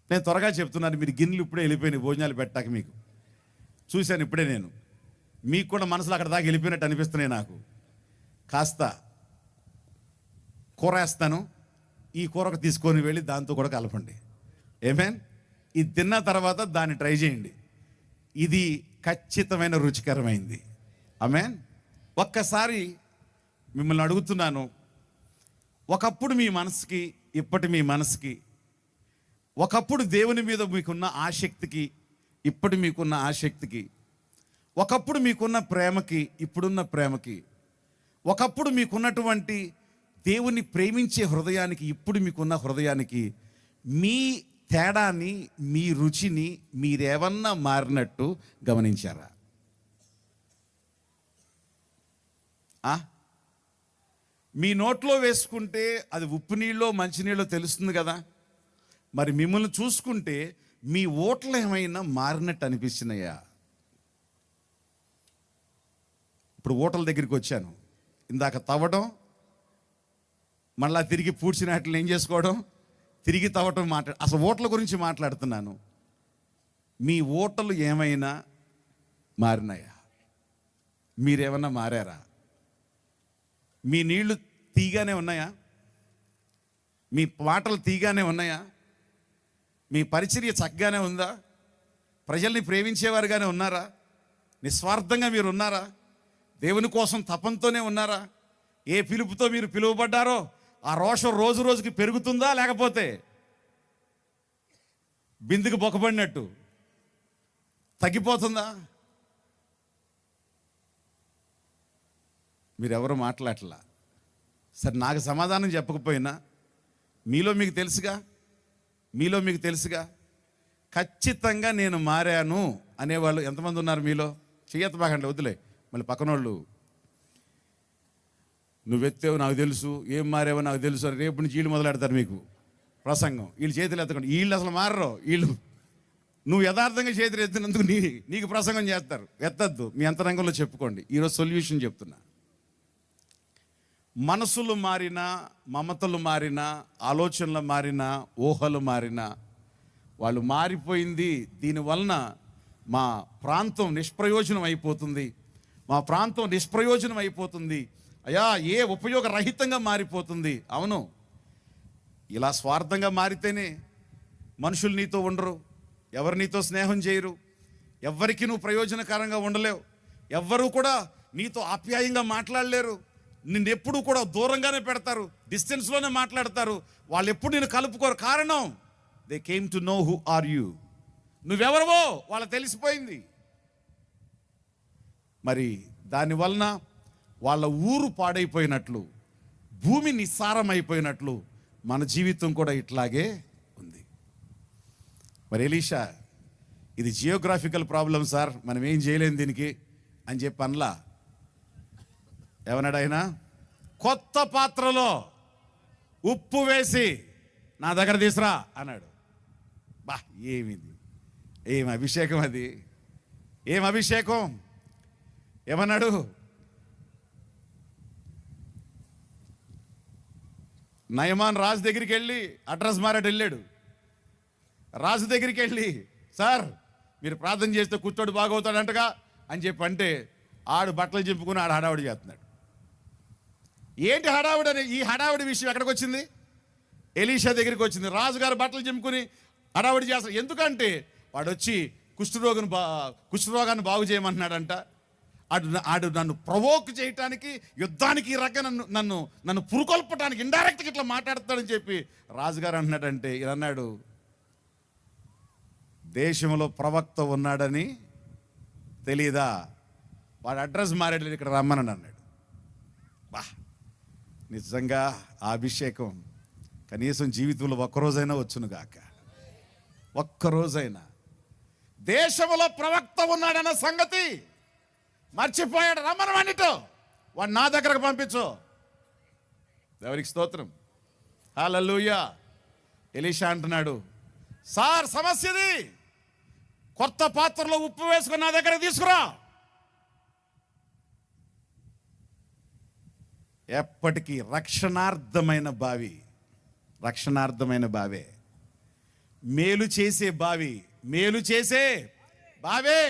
నేను త్వరగా చెప్తున్నాను, మీరు గిన్నెలు ఇప్పుడే వెళ్ళిపోయినాయి భోజనాలు పెట్టాక. మీకు చూశాను ఇప్పుడే, నేను మీకు కూడా మనసులో అక్కడ దాకా వెళ్ళిపోయినట్టు అనిపిస్తున్నాయి నాకు. కాస్త కూర వేస్తాను, ఈ కూరకు తీసుకొని వెళ్ళి దాంతో కూడా కలపండి. ఏమేన్ ఇది తిన్న తర్వాత దాన్ని ట్రై చేయండి, ఇది ఖచ్చితమైన రుచికరమైంది. ఆమేన్. ఒక్కసారి మిమ్మల్ని అడుగుతున్నాను, ఒకప్పుడు మీ మనసుకి ఇప్పటి మీ మనసుకి, ఒకప్పుడు దేవుని మీద మీకున్న ఆసక్తికి ఇప్పటి మీకున్న ఆసక్తికి, ఒకప్పుడు మీకున్న ప్రేమకి ఇప్పుడున్న ప్రేమకి, ఒకప్పుడు మీకున్నటువంటి దేవుని ప్రేమించే హృదయానికి ఇప్పుడు మీకున్న హృదయానికి మీ తేడాని, మీ రుచిని మీరేమన్నా మారినట్టు గమనించారా? మీ నోట్లో వేసుకుంటే అది ఉప్పు నీళ్ళో మంచినీళ్ళో తెలుస్తుంది కదా. మరి మిమ్మల్ని చూసుకుంటే మీ ఓట్లు ఏమైనా మారినట్టు అనిపించినాయా? ఇప్పుడు ఓటల దగ్గరికి వచ్చాను, ఇందాక తవ్వడం, మళ్ళా తిరిగి పూడ్చినట్లు ఏం చేసుకోవడం, తిరిగి తవ్వటం అసలు ఓట్ల గురించి మాట్లాడుతున్నాను. మీ ఓటలు ఏమైనా మారినాయా? మీరేమన్నా మారారా? మీ నీళ్లు తీగానే ఉన్నాయా? మీ మాటలు తీగానే ఉన్నాయా? మీ పరిచర్య చక్కగానే ఉందా? ప్రజల్ని ప్రేమించేవారుగానే ఉన్నారా? నిస్వార్థంగా మీరు ఉన్నారా? దేవుని కోసం తపంతోనే ఉన్నారా? ఏ పిలుపుతో మీరు పిలువబడ్డారో ఆ రోషం రోజు రోజుకి పెరుగుతుందా, లేకపోతే బిందుకు బొక్కబడినట్టు తగ్గిపోతుందా? మీరెవరు మాట్లాడలా. సరే, నాకు సమాధానం చెప్పకపోయినా మీలో మీకు తెలుసుగా, ఖచ్చితంగా నేను మారాను అనేవాళ్ళు ఎంతమంది ఉన్నారు మీలో? చెయ్యెత్తబాకండి, వద్దులే, మళ్ళీ పక్కనోళ్ళు నువ్వెత్తావు నాకు తెలుసు, ఏం మారావో నాకు తెలుసు అని రేపు నుంచి వీళ్ళు మొదలెడతారు మీకు ప్రసంగం. వీళ్ళు చేతులు ఎత్తకండి, వీళ్ళు అసలు మారరు. వీళ్ళు నువ్వు యథార్థంగా చేతులు ఎత్తినందుకు నీకు ప్రసంగం చేస్తారు. ఎత్తద్దు, మీ అంతరంగంలో చెప్పుకోండి. ఈరోజు సొల్యూషన్ చెప్తున్నా. మనసులు మారినా, మమతలు మారినా, ఆలోచనలు మారినా, ఊహలు మారినా, వాళ్ళు మారిపోయింది. దీనివలన మా ప్రాంతం నిష్ప్రయోజనం అయిపోతుంది, అయ్యా ఏ ఉపయోగరహితంగా మారిపోతుంది. అవును, ఇలా స్వార్థంగా మారితేనే మనుషులు నీతో ఉండరు, ఎవరు నీతో స్నేహం చేయరు, ఎవ్వరికి నువ్వు ప్రయోజనకరంగా ఉండలేవు, ఎవ్వరూ కూడా నీతో ఆప్యాయంగా మాట్లాడలేరు, నిన్నెప్పుడు కూడా దూరంగానే పెడతారు, డిస్టెన్స్లోనే మాట్లాడతారు. వాళ్ళు ఎప్పుడు నేను కలుపుకోరు. కారణం, they came to know who are you. నువ్వెవరవో వాళ్ళకి తెలిసిపోయింది. మరి దానివలన వాళ్ళ ఊరు పాడైపోయినట్లు, భూమి నిస్సారమైపోయినట్లు మన జీవితం కూడా ఇట్లాగే ఉంది. మరి ఎలీషా, ఇది జియోగ్రాఫికల్ ప్రాబ్లం సార్, మనం ఏం చేయలేం దీనికి అని చెప్పి అనలా. ఏమన్నాడు ఆయన? కొత్త పాత్రలో ఉప్పు వేసి నా దగ్గర తీసురా అన్నాడు. బా, ఏమిది, ఏం అభిషేకం అది, ఏం అభిషేకం! ఏమన్నాడు? నయమాన్ రాజు దగ్గరికి వెళ్ళి అడ్రస్ మారాడు, వెళ్ళాడు రాజు దగ్గరికి వెళ్ళి, సార్ మీరు ప్రార్థన చేస్తే కూర్చోడు బాగవుతాడంటగా అని చెప్పి అంటే, ఆడు బట్టలు చింపుకుని ఆడు హడావుడి చేస్తున్నాడు. ఏంటి హడావుడి అని? ఈ హడావుడి విషయం ఎక్కడికి వచ్చింది? ఎలీషా దగ్గరికి వచ్చింది. రాజుగారు బట్టలు చింపుకుని హడావుడి చేస్తారు. ఎందుకంటే వాడు వచ్చి కుష్ఠరోగాన్ని బాగు చేయమంటున్నాడంట. ఆడు నన్ను ప్రవోక్ చేయటానికి, యుద్ధానికి ఈ రకంగా నన్ను పురుకొల్పటానికి ఇండైరెక్ట్గా ఇట్లా మాట్లాడతాడని చెప్పి రాజుగారు అంటున్నాడంటే, ఇలా అన్నాడు, దేశంలో ప్రవక్త ఉన్నాడని తెలీదా? వాడు అడ్రస్ మారాడు, ఇక్కడ రమ్మని అన్నాడు. బా, నిజంగా ఆ అభిషేకం కనీసం జీవితంలో ఒక్కరోజైనా వచ్చును గాక. ఒక్కరోజైనా దేశంలో ప్రవక్త ఉన్నాడన్న సంగతి మర్చిపోయాడు. రమ్మని వాడితో, వాడు నా దగ్గరకు పంపించు. దేవునికి స్తోత్రం, హల్లెలూయా. ఎలీషా అంటున్నాడు, సార్ సమస్యది, కొత్త పాత్రలో ఉప్పు వేసుకుని నా దగ్గర తీసుకురా. ఎప్పటికీ రక్షణార్థమైన బావి, రక్షణార్థమైన బావే, మేలు చేసే బావి, మేలు చేసే బావే.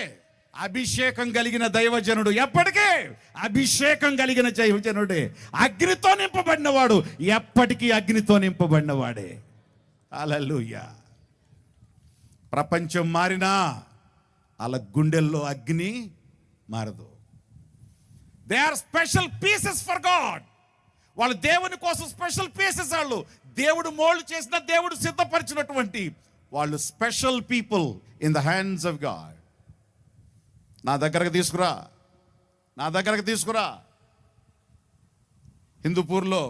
అభిషేకం కలిగిన దైవజనుడు ఎప్పటికీ అభిషేకం కలిగిన దైవజనుడే. అగ్నితో నింపబడినవాడు ఎప్పటికీ అగ్నితో నింపబడినవాడే. హల్లెలూయా. ప్రపంచం మారినా అలా గుండెల్లో అగ్ని మారదు. They are special pieces for God. వాళ్ళు దేవుని కోసం స్పెషల్ పీసెస్. వాళ్ళు దేవుడు మోల్డ్ చేసిన, దేవుడు సిద్ధపరిచినటువంటి వాళ్ళు special people in the hands of God. నా దగ్గరకు తీసుకురా, నా దగ్గరకు తీసుకురా. హిందూపూర్లో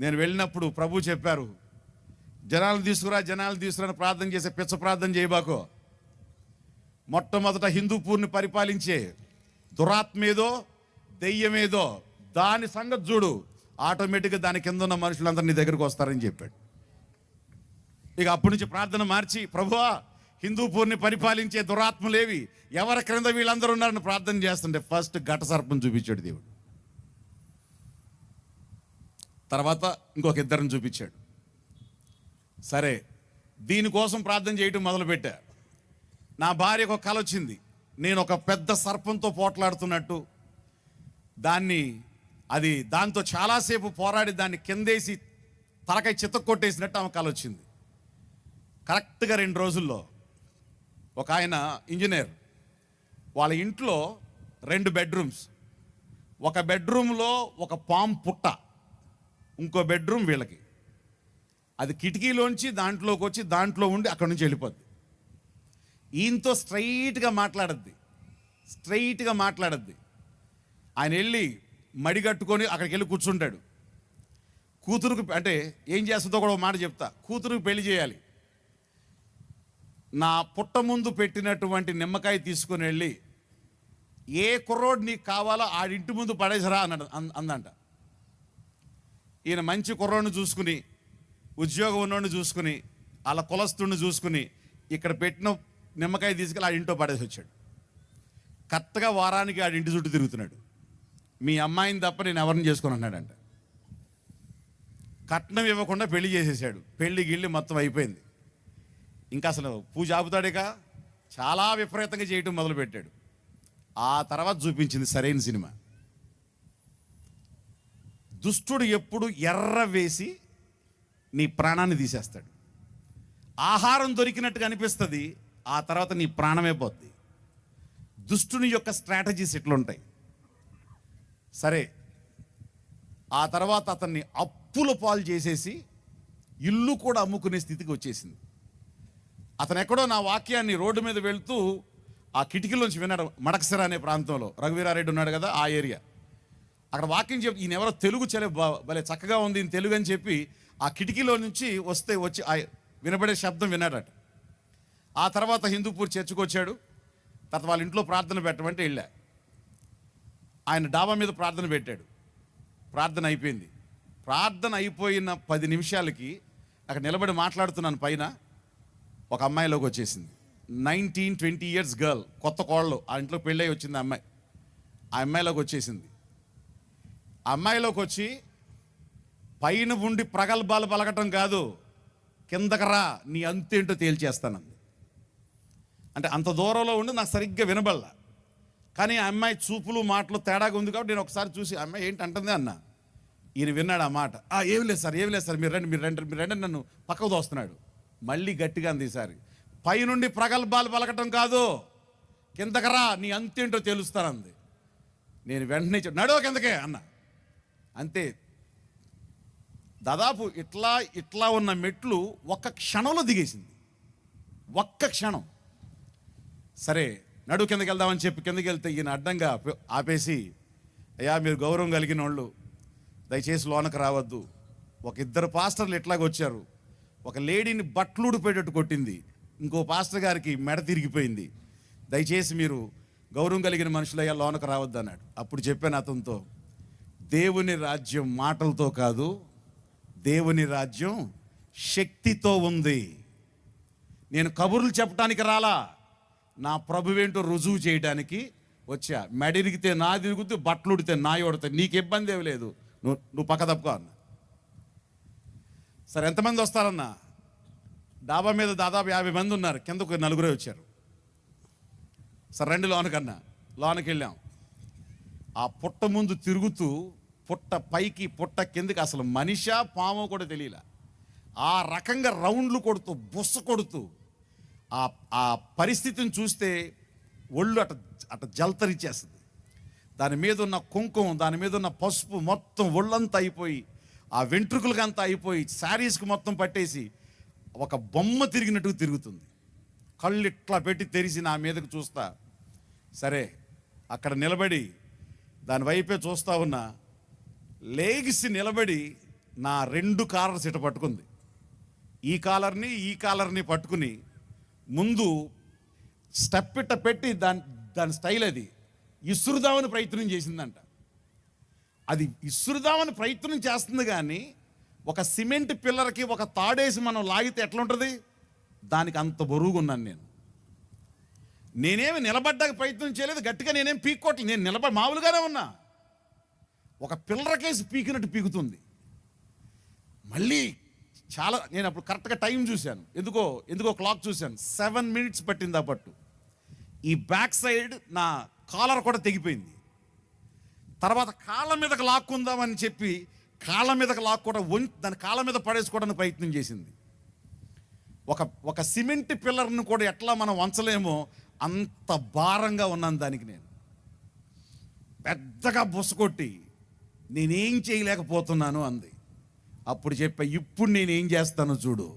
నేను వెళ్ళినప్పుడు ప్రభు చెప్పారు, జనాలు తీసుకురా, జనాలు తీసుకురా ప్రార్థన చేసే పిచ్చ ప్రార్థన చేయబాకో. మొట్టమొదట హిందూపూర్ని పరిపాలించే దురాత్మేదో దెయ్యమేదో దాని సంగతి చూడు, ఆటోమేటిక్గా దాని కింద ఉన్న మనుషులందరూ నీ దగ్గరికి వస్తారని చెప్పాడు. ఇక అప్పటి నుంచి ప్రార్థన మార్చి, ప్రభువా హిందూపూర్ని పరిపాలించే దురాత్మలేవి, ఎవరి క్రింద వీళ్ళందరూ ఉన్నారని ప్రార్థన చేస్తుంటే ఫస్ట్ ఘట సర్పం చూపించాడు దేవుడు. తర్వాత ఇంకొక ఇద్దరిని చూపించాడు. సరే, దీనికోసం ప్రార్థన చేయటం మొదలుపెట్టా. నా భార్యకు ఒక కల వచ్చింది, నేను ఒక పెద్ద సర్పంతో పోట్లాడుతున్నట్టు, దాంతో చాలాసేపు పోరాడి దాన్ని కిందేసి తలకాయ చితక్ కొట్టేసినట్టు ఆమె కల వచ్చింది. కరెక్ట్గా 2 రోజుల్లో ఒక ఆయన ఇంజనీర్, వాళ్ళ ఇంట్లో 2 బెడ్రూమ్స్, ఒక బెడ్రూమ్లో ఒక పాము పుట్ట, ఇంకో బెడ్రూమ్ వీళ్ళకి. అది కిటికీలోంచి దాంట్లోకి వచ్చి దాంట్లో ఉండి అక్కడి నుంచి వెళ్ళిపోద్ది. ఈయనతో స్ట్రైట్గా మాట్లాడద్ది. ఆయన వెళ్ళి మడిగట్టుకొని అక్కడికి వెళ్ళి కూర్చుంటాడు. కూతురుకు అంటే ఏం చేస్తుందో కూడా ఒక మాట చెప్తా. కూతురుకు పెళ్లి చేయాలి. నా పుట్ట ముందు పెట్టినటువంటి నిమ్మకాయ తీసుకొని వెళ్ళి, ఏ కుర్రోడు నీకు కావాలో ఆడింటి ముందు పడేసరా అందంట. ఈయన మంచి కుర్రోడిని చూసుకుని, ఉద్యోగం ఉన్నోడిని చూసుకుని, అలా కులస్తుడిని చూసుకుని ఇక్కడ పెట్టిన నిమ్మకాయ తీసుకెళ్ళి ఆడింటో పడేసి వచ్చాడు. కరెక్ట్గా వారానికి ఆడింటి చుట్టూ తిరుగుతున్నాడు. మీ అమ్మాయిని తప్ప నేను ఎవరిని చేసుకొని అన్నాడంట. కట్నం ఇవ్వకుండా పెళ్లి చేసేసాడు. పెళ్లి గిళ్ళి మొత్తం అయిపోయింది. ఇంకా అసలు పూజ ఆపుతాడేక చాలా విపరీతంగా చేయటం మొదలుపెట్టాడు. ఆ తర్వాత చూపించింది సరైన సినిమా. దుష్టుడు ఎప్పుడు ఎర్ర వేసి నీ ప్రాణాన్ని తీసేస్తాడు. ఆహారం దొరికినట్టుగా అనిపిస్తుంది, ఆ తర్వాత నీ ప్రాణమే పోద్ది. దుష్టుని యొక్క స్ట్రాటజీస్ ఎట్లుంటాయి. సరే, ఆ తర్వాత అతన్ని అప్పుల పాలు చేసేసి ఇల్లు కూడా అమ్ముకునే స్థితికి వచ్చేసింది. అతను ఎక్కడో నా వాక్యాన్ని రోడ్డు మీద వెళ్తూ ఆ కిటికీలోంచి విన్నాడు. మడకసిర అనే ప్రాంతంలో రఘువీరారెడ్డి ఉన్నాడు కదా, ఆ ఏరియా. అక్కడ వాక్యం చెప్పి ఈయన ఎవరో తెలుగు భలే చక్కగా ఉంది ఈయన తెలుగు అని చెప్పి ఆ కిటికీలో నుంచి వచ్చి వినబడే శబ్దం విన్నాడట. ఆ తర్వాత హిందూపూర్ చర్చికి వచ్చాడు. తర్వాత వాళ్ళ ఇంట్లో ప్రార్థన పెట్టమంటే వెళ్ళా. ఆయన డాబా మీద ప్రార్థన పెట్టాడు. ప్రార్థన అయిపోయింది. ప్రార్థన అయిపోయిన 10 నిమిషాలకి అక్కడ నిలబడి మాట్లాడుతున్నాను పైన, ఒక అమ్మాయిలోకి వచ్చేసింది. 19-20 years గర్ల్, కొత్త కోళ్ళు. ఆ ఇంట్లో పెళ్ళై వచ్చింది అమ్మాయి. ఆ అమ్మాయిలోకి వచ్చేసింది. ఆ అమ్మాయిలోకి వచ్చి పైన ఉండి ప్రగల్భాలు పలకటం కాదు, కిందకరా నీ అంతేంటో తేల్చేస్తానంది. అంటే అంత దూరంలో ఉండి నాకు సరిగ్గా వినబడలా. కానీ ఆ అమ్మాయి చూపులు మాటలు తేడాగా ఉంది కాబట్టి నేను ఒకసారి చూసి అమ్మాయి ఏంటి అంటుంది అన్న. ఈయన విన్నాడు ఆ మాట. ఏం లేదు సార్ మీరు రండి నన్ను పక్కకు దోస్తున్నాడు. మళ్ళీ గట్టిగా అంది ఈసారి, పైనుండి ప్రగల్భాలు పలకటం కాదు, కిందకరా, నీ అంతేంటో తెలుస్తానంది. నేను వెంటనే నడవ కిందకే అన్న. అంతే, దాదాపు ఇట్లా ఇట్లా ఉన్న మెట్లు ఒక్క క్షణంలో దిగేసింది. ఒక్క క్షణం. సరే నడువు కిందకి వెళ్దామని చెప్పి కిందకి వెళ్తే ఈయన అడ్డంగా ఆపేసి, అయ్యా మీరు గౌరవం కలిగిన వాళ్ళు దయచేసి లోనకు రావద్దు. ఒక ఇద్దరు పాస్టర్లు ఇట్లాగ వచ్చారు. ఒక లేడీని బట్లుడిపోయేటట్టు కొట్టింది, ఇంకో పాస్టర్ గారికి మెడ తిరిగిపోయింది. దయచేసి మీరు గౌరవం కలిగిన మనుషులయ్యా లోనకు రావద్దు అన్నాడు. అప్పుడు చెప్పాను అతనితో, దేవుని రాజ్యం మాటలతో కాదు, దేవుని రాజ్యం శక్తితో ఉంది. నేను కబుర్లు చెప్పడానికి రాలా, నా ప్రభువేంటో రుజువు చేయడానికి వచ్చా. మెడిరిగితే నా తిరుగుతూ, బట్టలు ఉడితే నా ఉడితే నీకు ఇబ్బంది ఏమి లేదు, నువ్వు పక్క తప్పుకో అన్న. సరే ఎంతమంది వస్తారన్నా? డాబా మీద దాదాపు 50 మంది ఉన్నారు, కిందకు 4 వచ్చారు. సరే రండి లోనకన్నా. లోనకి వెళ్ళాం. ఆ పుట్ట ముందు తిరుగుతూ పుట్ట పైకి పుట్ట కిందకి అసలు మనిషా పామో కూడా తెలియలే. ఆ రకంగా రౌండ్లు కొడుతూ బుస్స కొడుతూ ఆ పరిస్థితిని చూస్తే ఒళ్ళు అట జల్తరిచ్చేస్తుంది. దాని మీద ఉన్న కుంకుమ, దాని మీద ఉన్న పసుపు మొత్తం ఒళ్ళంతా అయిపోయి, ఆ వెంట్రుకలకంతా అయిపోయి, శారీస్కి మొత్తం పట్టేసి ఒక బొమ్మ తిరిగినట్టు తిరుగుతుంది. కళ్ళు ఇట్లా పెట్టి తెరిచి నా మీదకు చూస్తా. సరే అక్కడ నిలబడి దాని వైపే చూస్తా ఉన్నా. లేగిసి నిలబడి నా 2 కాలర్స్ ఇట పట్టుకుంది. ఈ కాలర్ని పట్టుకుని ముందు స్టెప్ ఇట్ట పెట్టి దాని స్టైల్ అది ఇసురుదామని ప్రయత్నం చేసిందంట. అది ఇసురుదామని ప్రయత్నం చేస్తుంది, కానీ ఒక సిమెంట్ పిల్లర్కి ఒక తాడేసి మనం లాగితే ఎట్లా ఉంటుంది, దానికి అంత బరువుగా ఉన్నాను నేను. నేనేమి నిలబడ్డానికి ప్రయత్నం చేయలేదు, గట్టిగా నేనేం పీక్కోవట్లేదు. నేను మామూలుగానే ఉన్నా. ఒక పిల్లరకేసి పీకినట్టు పీకుతుంది. మళ్ళీ నేను అప్పుడు కరెక్ట్గా టైం చూశాను, ఎందుకో క్లాక్ చూశాను. 7 minutes పట్టింది ఆ పట్టు. ఈ బ్యాక్ సైడ్ నా కాలర్ కూడా తెగిపోయింది. తర్వాత కాళ్ళ మీదకి లాక్కుందామని చెప్పి కాళ్ళ మీదకి లాక్కోవడం, దాని కాళ్ళ మీద పడేసుకోవడానికి ప్రయత్నం చేసింది. ఒక సిమెంట్ పిల్లర్ని కూడా ఎట్లా మనం వంచలేమో అంత భారంగా ఉన్నాను దానికి. నేను పెద్దగా బుసకొట్టి నేనేం చేయలేకపోతున్నాను అంది. అప్పుడు చెప్పా, ఇప్పుడు నేనేం చేస్తాను చూడు.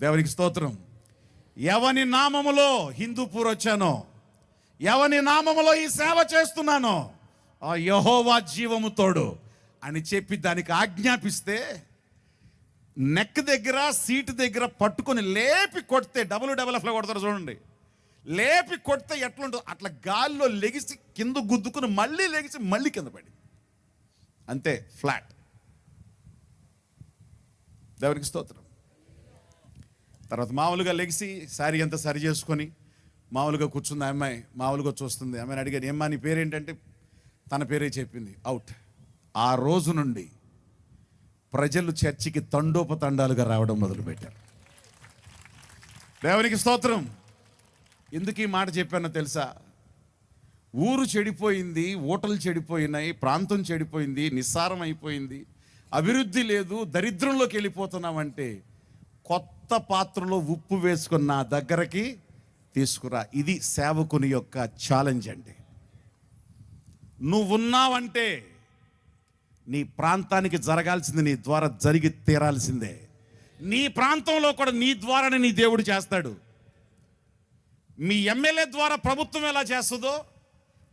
దేవునికి స్తోత్రం. ఎవని నామములో హిందూపూర్ వచ్చానో, ఎవని నామములో ఈ సేవ చేస్తున్నానో, ఆ యెహోవా జీవము తోడు అని చెప్పి దానికి ఆజ్ఞాపిస్తే, నెక్ దగ్గర సీటు దగ్గర పట్టుకొని లేపి కొడితే, డబుల్ కొడతారు చూడండి, లేపి కొడితే ఎట్లుంటుందో అట్లా గాల్లో లెగిసి కింద గుద్దుకుని మళ్ళీ లెగిసి మళ్ళీ కింద పడి, అంతే ఫ్లాట్. దేవునికి స్తోత్రం. తర్వాత మామూలుగా లెగిసి శారీ అంతా సరి చేసుకొని మామూలుగా కూర్చుంది. అమ్మాయి మామూలుగా చూస్తుంది. అమ్మాయిని అడిగాను, ఏమ్మా నీ పేరేంటంటే తన పేరే చెప్పింది. అవుట్. ఆ రోజు నుండి ప్రజలు చర్చికి తండోపతండాలుగా రావడం మొదలుపెట్టారు. దేవునికి స్తోత్రం. ఎందుకు ఈ మాట చెప్పానో తెలుసా? ఊరు చెడిపోయింది, ఓటలు చెడిపోయినాయి, ప్రాంతం చెడిపోయింది, నిస్సారం అయిపోయింది, అభివృద్ధి లేదు, దరిద్రంలోకి వెళ్ళిపోతున్నామంటే కొత్త పాత్రలో ఉప్పు వేసుకున్న నా దగ్గరకి తీసుకురా. ఇది సేవకుని యొక్క ఛాలెంజ్ అండి. నువ్వున్నావంటే నీ ప్రాంతానికి జరగాల్సింది నీ ద్వారా జరిగి తీరాల్సిందే. నీ ప్రాంతంలో కూడా నీ ద్వారానే నీ దేవుడు చేస్తాడు. మీ ఎమ్మెల్యే ద్వారా ప్రభుత్వం ఎలా చేస్తుందో,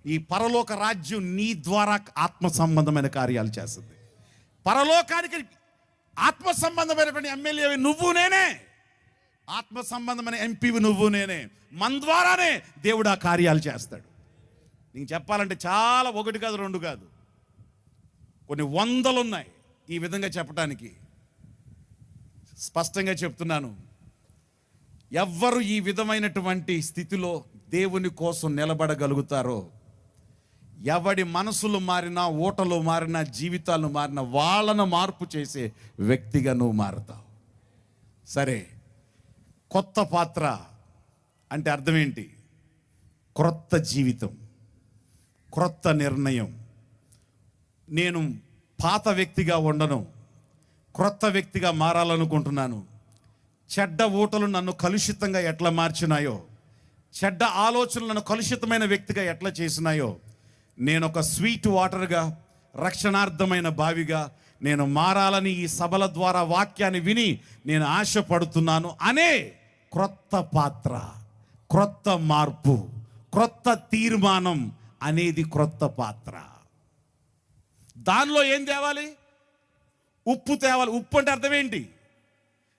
ఈ పరలోక రాజ్యం నీ ద్వారా ఆత్మ సంబంధమైన కార్యాలు చేస్తుంది. పరలోకానికి ఆత్మ సంబంధమైనటువంటి ఎమ్మెల్యేవి నువ్వు నేనే, ఆత్మ సంబంధమైన ఎంపీవి నువ్వు నేనే. మన ద్వారానే దేవుడు ఆ కార్యాలు చేస్తాడు. నీకు చెప్పాలంటే చాలా, 1 కాదు 2 కాదు, కొన్ని 100 ఉన్నాయి ఈ విధంగా చెప్పడానికి. స్పష్టంగా చెప్తున్నాను, ఎవ్వరు ఈ విధమైనటువంటి స్థితిలో దేవుని కోసం నిలబడగలుగుతారో, ఎవడి మనసులు మారినా, ఓటలు మారినా, జీవితాలు మారినా, వాళ్ళను మార్పు చేసే వ్యక్తిగా నువ్వు మారుతావు. సరే, కొత్త పాత్ర అంటే అర్థం ఏంటి? క్రొత్త జీవితం, క్రొత్త నిర్ణయం. నేను పాత వ్యక్తిగా ఉండను, క్రొత్త వ్యక్తిగా మారాలనుకుంటున్నాను. చెడ్డ ఊటలు నన్ను కలుషితంగా ఎట్లా మార్చినాయో, చెడ్డ ఆలోచనలను కలుషితమైన వ్యక్తిగా ఎట్లా చేసినాయో, నేను ఒక స్వీట్ వాటర్గా, రక్షణార్థమైన బావిగా నేను మారాలని ఈ సభల ద్వారా వాక్యాన్ని విని నేను ఆశపడుతున్నాను అనే క్రొత్త పాత్ర, క్రొత్త మార్పు, క్రొత్త తీర్మానం అనేది క్రొత్త పాత్ర. దానిలో ఏం తేవాలి? ఉప్పు తేవాలి. ఉప్పు అంటే అర్థం ఏంటి?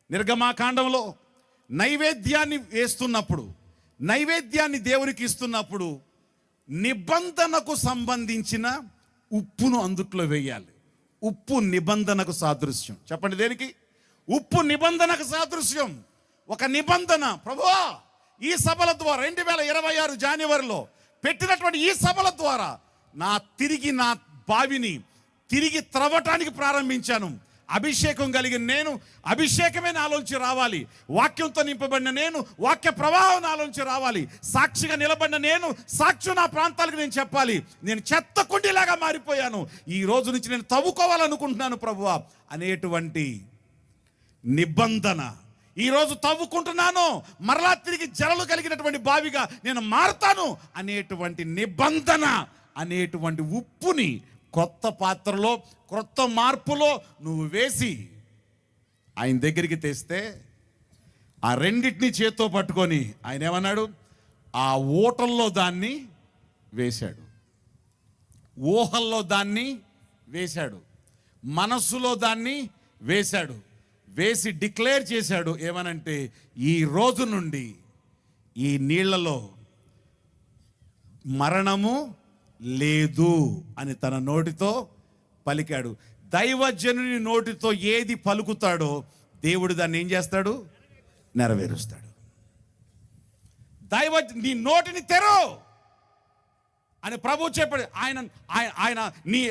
నిర్గమాకాండంలో నైవేద్యాన్ని వేస్తున్నప్పుడు, నైవేద్యాన్ని దేవునికి ఇస్తున్నప్పుడు నిబంధనకు సంబంధించిన ఉప్పును అందుట్లో వేయాలి. ఉప్పు నిబంధనకు సాదృశ్యం. చెప్పండి దేనికి? ఉప్పు నిబంధనకు సాదృశ్యం. ఒక నిబంధన, ప్రభువా ఈ సభల ద్వారా 2026 జనవరిలో పెట్టినటువంటి ఈ సభల ద్వారా నా బావిని తిరిగి త్రవ్వటానికి ప్రారంభించాను. అభిషేకం కలిగిన నేను, అభిషేకమే నాలోంచి రావాలి. వాక్యంతో నింపబడిన నేను, వాక్య ప్రవాహం నాలోంచి రావాలి. సాక్షిగా నిలబడిన నేను, సాక్షి నా ప్రాంతాలకు నేను చెప్పాలి. నేను చెత్త కుండీలాగా మారిపోయాను, ఈ రోజు నుంచి నేను తవ్వుకోవాలనుకుంటున్నాను ప్రభువా అనేటువంటి నిబంధన. ఈరోజు తవ్వుకుంటున్నాను, మరలా తిరిగి జలలు కలిగినటువంటి బావిగా నేను మారుతాను అనేటువంటి నిబంధన, అనేటువంటి ఉప్పుని కొత్త పాత్రలో, క్రొత్త మార్పులో నువ్వు వేసి ఆయన దగ్గరికి తెస్తే, ఆ రెండింటిని చేత్తో పట్టుకొని ఆయన ఏమన్నాడు? ఆ ఊటల్లో దాన్ని వేశాడు, ఊహల్లో దాన్ని వేశాడు, మనస్సులో దాన్ని వేశాడు. వేసి డిక్లేర్ చేశాడు ఏమనంటే, ఈ రోజు నుండి ఈ నీళ్లలో మరణము లేదు అని తన నోటితో పలికాడు. దైవజనుని నోటితో ఏది పలుకుతాడో దేవుడు దాన్ని ఏం చేస్తాడు? నెరవేరుస్తాడు. నీ నోటిని తెరో అని ప్రభువు చెప్పాడు. ఆయన నీ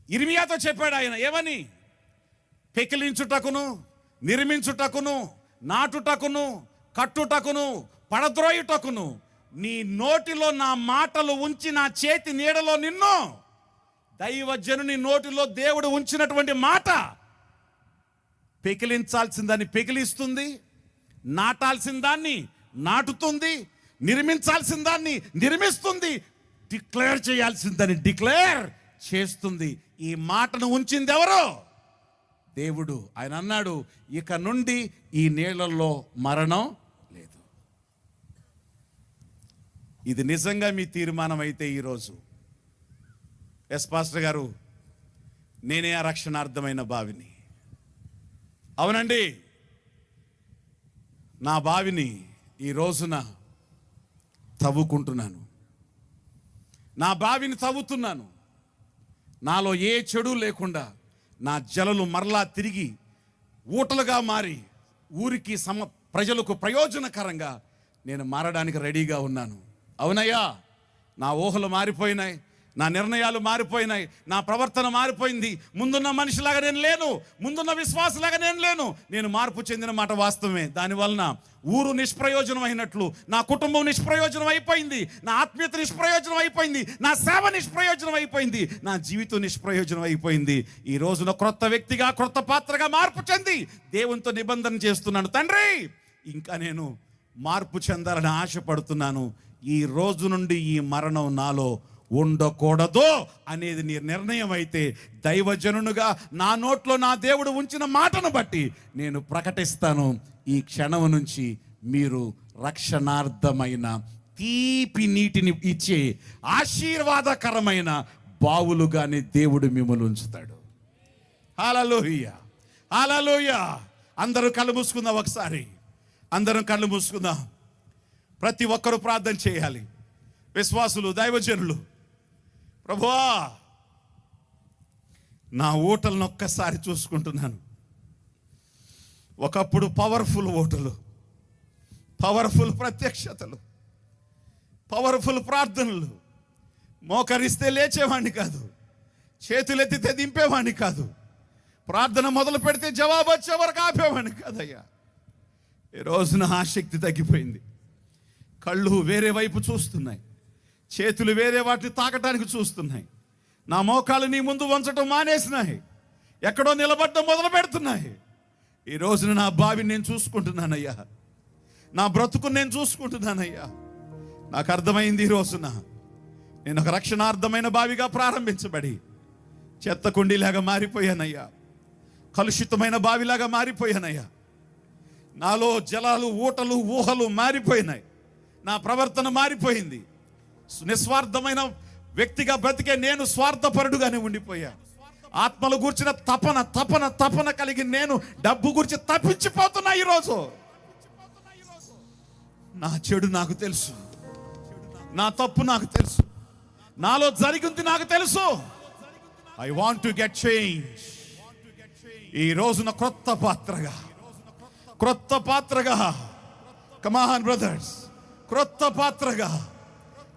ఇర్మియాతో చెప్పాడు. ఆయన ఏమని? పెకిలించుటకును, నిర్మించుటకును, నాటుటకును, కట్టుటకును, పడద్రోయుటకును నీ నోటిలో నా మాటలు ఉంచి నా చేతి నీడలో నిన్ను. దైవజనుని నోటిలో దేవుడు ఉంచినటువంటి మాట పెకిలించాల్సిన దాన్ని పెకిలిస్తుంది, నాటాల్సిన దాన్ని నాటుతుంది, నిర్మించాల్సిన దాన్ని నిర్మిస్తుంది, డిక్లేర్ చేయాల్సిన దాన్ని డిక్లేర్ చేస్తుంది. ఈ మాటను ఉంచింది ఎవరు? దేవుడు. ఆయన అన్నాడు, ఇక నుండి ఈ నీళ్లలో మరణం లేదు. ఇది నిజంగా మీ తీర్మానం అయితే ఈరోజు, ఎస్ పాస్టర్ గారు, నేనే ఆ రక్షణార్థమైన బావిని. అవునండి, నా బావిని ఈ రోజున తవ్వుకుంటున్నాను, నా బావిని తవ్వుతున్నాను. నాలో ఏ చెడు లేకుండా నా జలలు మరలా తిరిగి ఊటలుగా మారి ఊరికి ప్రజలకు ప్రయోజనకరంగా నేను మారడానికి రెడీగా ఉన్నాను. అవునయ్యా, నా ఊహలు మారిపోయినాయి, నా నిర్ణయాలు మారిపోయినాయి, నా ప్రవర్తన మారిపోయింది. ముందున్న మనిషిలాగా నేను లేను, ముందున్న విశ్వాసలాగా నేను లేను. నేను మార్పు చెందిన మాట వాస్తవమే. దానివలన ఊరు నిష్ప్రయోజనం అయినట్లు నా కుటుంబం నిష్ప్రయోజనం అయిపోయింది, నా ఆత్మీయత నిష్ప్రయోజనం అయిపోయింది, నా సేవ నిష్ప్రయోజనం అయిపోయింది, నా జీవితం నిష్ప్రయోజనం అయిపోయింది. ఈ రోజున క్రొత్త వ్యక్తిగా, క్రొత్త పాత్రగా మార్పు చెంది దేవునితో నిబంధన చేస్తున్నాను. తండ్రి, ఇంకా నేను మార్పు చెందాలని ఆశపడుతున్నాను. ఈ రోజు నుండి ఈ మరణం నాలో ఉండకూడదు అనేది నీ నిర్ణయం అయితే, దైవజనునుగా నా నోట్లో నా దేవుడు ఉంచిన మాటను బట్టి నేను ప్రకటిస్తాను, ఈ క్షణం నుంచి మీరు రక్షణార్థమైన తీపి నీటిని ఇచ్చే ఆశీర్వాదకరమైన బావులుగానే దేవుడు మిమ్మల్ని ఉంచుతాడు. హల్లెలూయా, హల్లెలూయా. అందరూ కళ్ళు మూసుకుందాం. ఒకసారి అందరం కళ్ళు మూసుకుందాం. ప్రతి ఒక్కరూ ప్రార్థన చేయాలి. విశ్వాసులు, దైవజనులు, ప్రభువా నా ఊటలను ఒక్కసారి చూసుకుంటున్నాను. ఒకప్పుడు పవర్ఫుల్ ఓటలు, పవర్ఫుల్ ప్రత్యక్షతలు, పవర్ఫుల్ ప్రార్థనలు. మోకరిస్తే లేచేవాడిని కాదు, చేతులెత్తితే దింపేవాడిని కాదు, ప్రార్థన మొదలు పెడితే జవాబు వచ్చే వరకు ఆపేవాడిని కాదయ్యా. ఈ రోజున ఆసక్తి తగ్గిపోయింది. కళ్ళు వేరే వైపు చూస్తున్నాయి, చేతులు వేరే వాటిని తాకటానికి చూస్తున్నాయి, నా మోకాలు నీ ముందు వంచటం మానేసినాయి, ఎక్కడో నిలబడటం మొదలు పెడుతున్నాయి. ఈ రోజున నా బావిని నేను చూసుకుంటున్నానయ్యా. నా బ్రతుకు నేను చూసుకుంటున్నానయ్యా. నాకు అర్థమైంది ఈ రోజున నేను ఒక రక్షణార్థమైన బావిగా ప్రారంభించబడి చెత్త కుండీలాగా మారిపోయానయ్యా. కలుషితమైన బావిలాగా మారిపోయానయ్యా. నాలో జలాలు, ఊటలు, ఊహలు మారిపోయినాయి. నా ప్రవర్తన మారిపోయింది. నిస్వార్థమైన వ్యక్తిగా బ్రతికే నేను స్వార్థపరుడుగానే ఉండిపోయా. ఆత్మల గురించిన తపన తపన తపన కలిగి నేను డబ్బు గురించి తప్పించిపోతున్నా. ఈరోజు నా చెడు నాకు తెలుసు, నా తప్పు నాకు తెలుసు, నాలో జరిగింది నాకు తెలుసు. I want to get change. ఈ రోజున క్రొత్త పాత్రగా కమ్ ఆన్ బ్రదర్స్, క్రొత్త పాత్రగా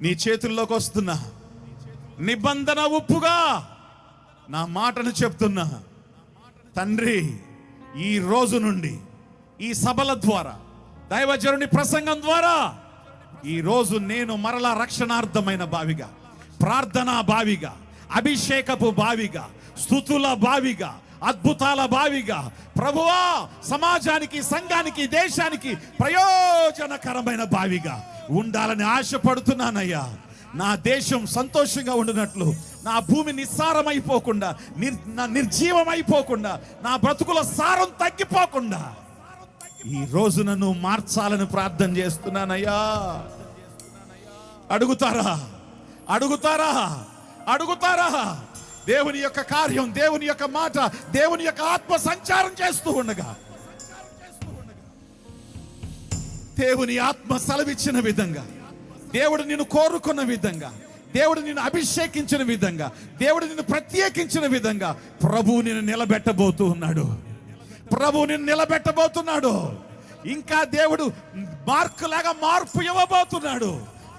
నీ చేతుల్లోకి వస్తున్నా. నిబంధన ఉప్పుగా నా మాటను చెప్తున్నా. తండ్రి, ఈ రోజు నుండి ఈ సభల ద్వారా, దైవజనుని ప్రసంగం ద్వారా ఈ రోజు నేను మరలా రక్షణార్థమైన బావిగా, ప్రార్థనా బావిగా, అభిషేకపు బావిగా, స్తుతుల బావిగా, అద్భుతాల బావిగా, ప్రభువా సమాజానికి, సంఘానికి, దేశానికి ప్రయోజనకరమైన బావిగా ఉండాలని ఆశపడుతున్నానయ్యా. నా దేశం సంతోషంగా ఉండినట్లు, నా భూమి నిస్సారమైపోకుండా, నిర్జీవమైపోకుండా, నా బ్రతుకుల సారం తగ్గిపోకుండా ఈ రోజు నన్ను మార్చాలని ప్రార్థన చేస్తున్నానయ్యా. అడుగుతారా? దేవుని యొక్క కార్యం, దేవుని యొక్క మాట, దేవుని యొక్క ఆత్మ సంచారం చేస్తూ ఉండగా, దేవుని ఆత్మ సెలవిచ్చిన విధంగా, దేవుడు నిన్ను కోరుకున్న విధంగా, దేవుడు నిన్ను అభిషేకించిన విధంగా, దేవుడు నిన్ను ప్రత్యేకించిన విధంగా ప్రభువు నిన్ను నిలబెట్టబోతున్నాడు. ఇంకా దేవుడు మార్పు ఇవ్వబోతున్నాడు.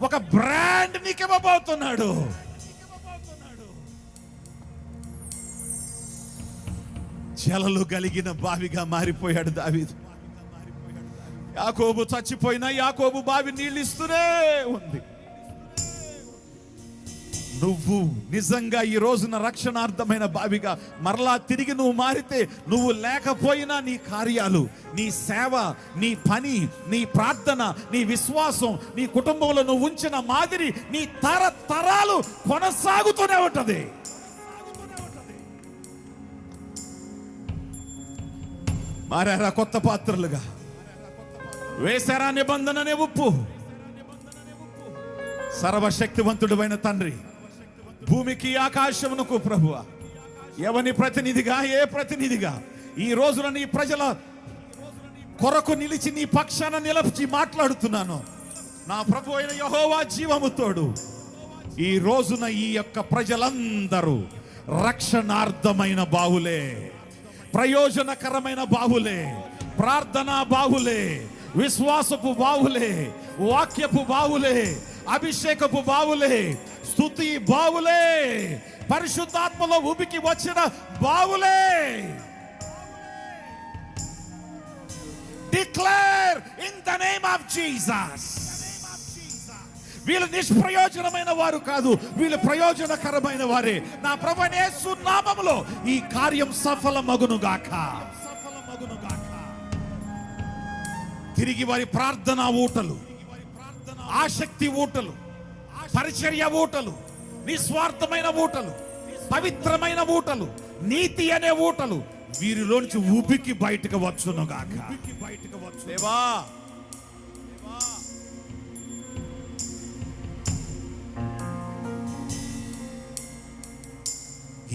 ఒక బ్రాండ్ నీకు ఇవ్వబోతున్నాడు. జలలు కలిగిన బావిగా మారిపోయాడు దావీదు. యాకోబు చచ్చిపోయినా యాకోబు బావి నీళ్ళు ఇస్తూనే ఉంది. నువ్వు నిజంగా ఈ రోజున రక్షణార్థమైన బావిగా మరలా తిరిగి నువ్వు మారితే, నువ్వు లేకపోయినా నీ కార్యాలు, నీ సేవ, నీ పని, నీ ప్రార్థన, నీ విశ్వాసం, నీ కుటుంబంలో నువ్వు ఉంచిన మాదిరి నీ తరతరాలు కొనసాగుతూనే ఉంటది. మారారా కొత్త పాత్రలుగా, వేశారా నిబంధననే ఉప్పు. సర్వశక్తివంతుడైన తండ్రి, భూమికి ఆకాశమునకు ప్రభువా, ఎవని ప్రతినిధిగా, ఏ ప్రతినిధిగా ఈ రోజున నీ ప్రజల కొరకు నిలిచి నీ పక్షాన నిలిచి మాట్లాడుతున్నాను. నా ప్రభు అయిన యెహోవా జీవము తోడు. ఈ రోజున ఈ యొక్క ప్రజలందరూ రక్షణార్థమైన బావులే, ప్రయోజనకరమైన బావులే, ప్రార్థనా బావులే, విశ్వాసపు బావులే, వాక్యపు బావులే, అభిషేకపు బావులే, స్తుతి బావులే, పరిశుద్ధాత్మలో ఉబికి వచ్చిన బావులే. Declare in the name of Jesus. వీళ్ళు నిష్ప్రయోజనమైన వారు కాదు, వీళ్ళు ప్రయోజనకరమైన వారే. నా ప్రభువైన యేసు నామములో ఈ కార్యం సఫలమగునుగాక. తిరిగి వారి ప్రార్థనా ఊటలు, ఆసక్తి ఊటలు, పరిచర్య ఊటలు, నిస్వార్థమైన ఊటలు, పవిత్రమైన ఊటలు, నీతి అనే ఊటలు వీరిలోంచి ఉబికి బయటకు వచ్చునుగాక. దేవా,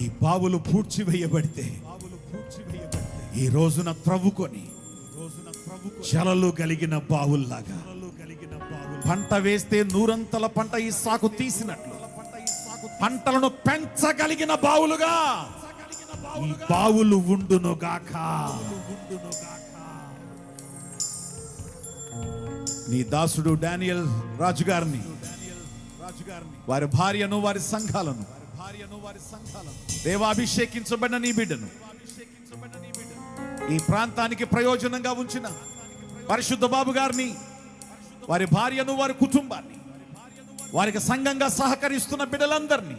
ఈ బావులు పూడ్చివేయబడితే ఈ రోజున త్రవ్వుకొని జలలు కలిగిన బావుల్లాగా, పంట వేస్తే నూరంతల పంట ఇస్సాకు తీసినట్లు పంటలను పెంచగలిగిన బావులుగా ఈ బావులు ఉండునుగాక. నీ దాసుడు డానియల్ రాజు గారిని, వారి భార్యను, వారి సంఘాలను, దేవాభిషేకించబడిన నీ బిడ్డను, ఈ ప్రాంతానికి ప్రయోజనంగా ఉంచిన పరిశుద్ధ బాబు గారిని, వారి భార్యను, వారి కుటుంబాన్ని, వారికి సంఘంగా సహకరిస్తున్న బిడ్డలందరినీ,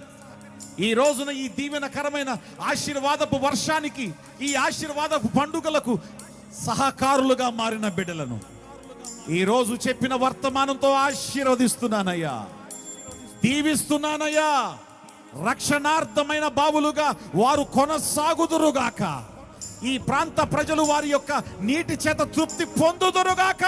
ఈ రోజున ఈ దీవెనకరమైన ఆశీర్వాదపు వర్షానికి, ఈ ఆశీర్వాదపు పండుగలకు సహకారులుగా మారిన బిడ్డలను ఈరోజు చెప్పిన వర్తమానంతో ఆశీర్వదిస్తున్నానయ్యా, దీవిస్తున్నానయ్యా. రక్షణార్థమైన బావులుగా వారు కొనసాగుదురుగాక. ఈ ప్రాంత ప్రజలు వారి యొక్క నీటి చేత తృప్తి పొందుదురుగాక.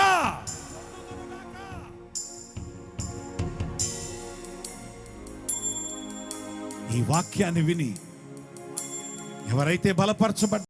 ఈ వాక్యాన్ని విని ఎవరైతే బలపరచబడ్డ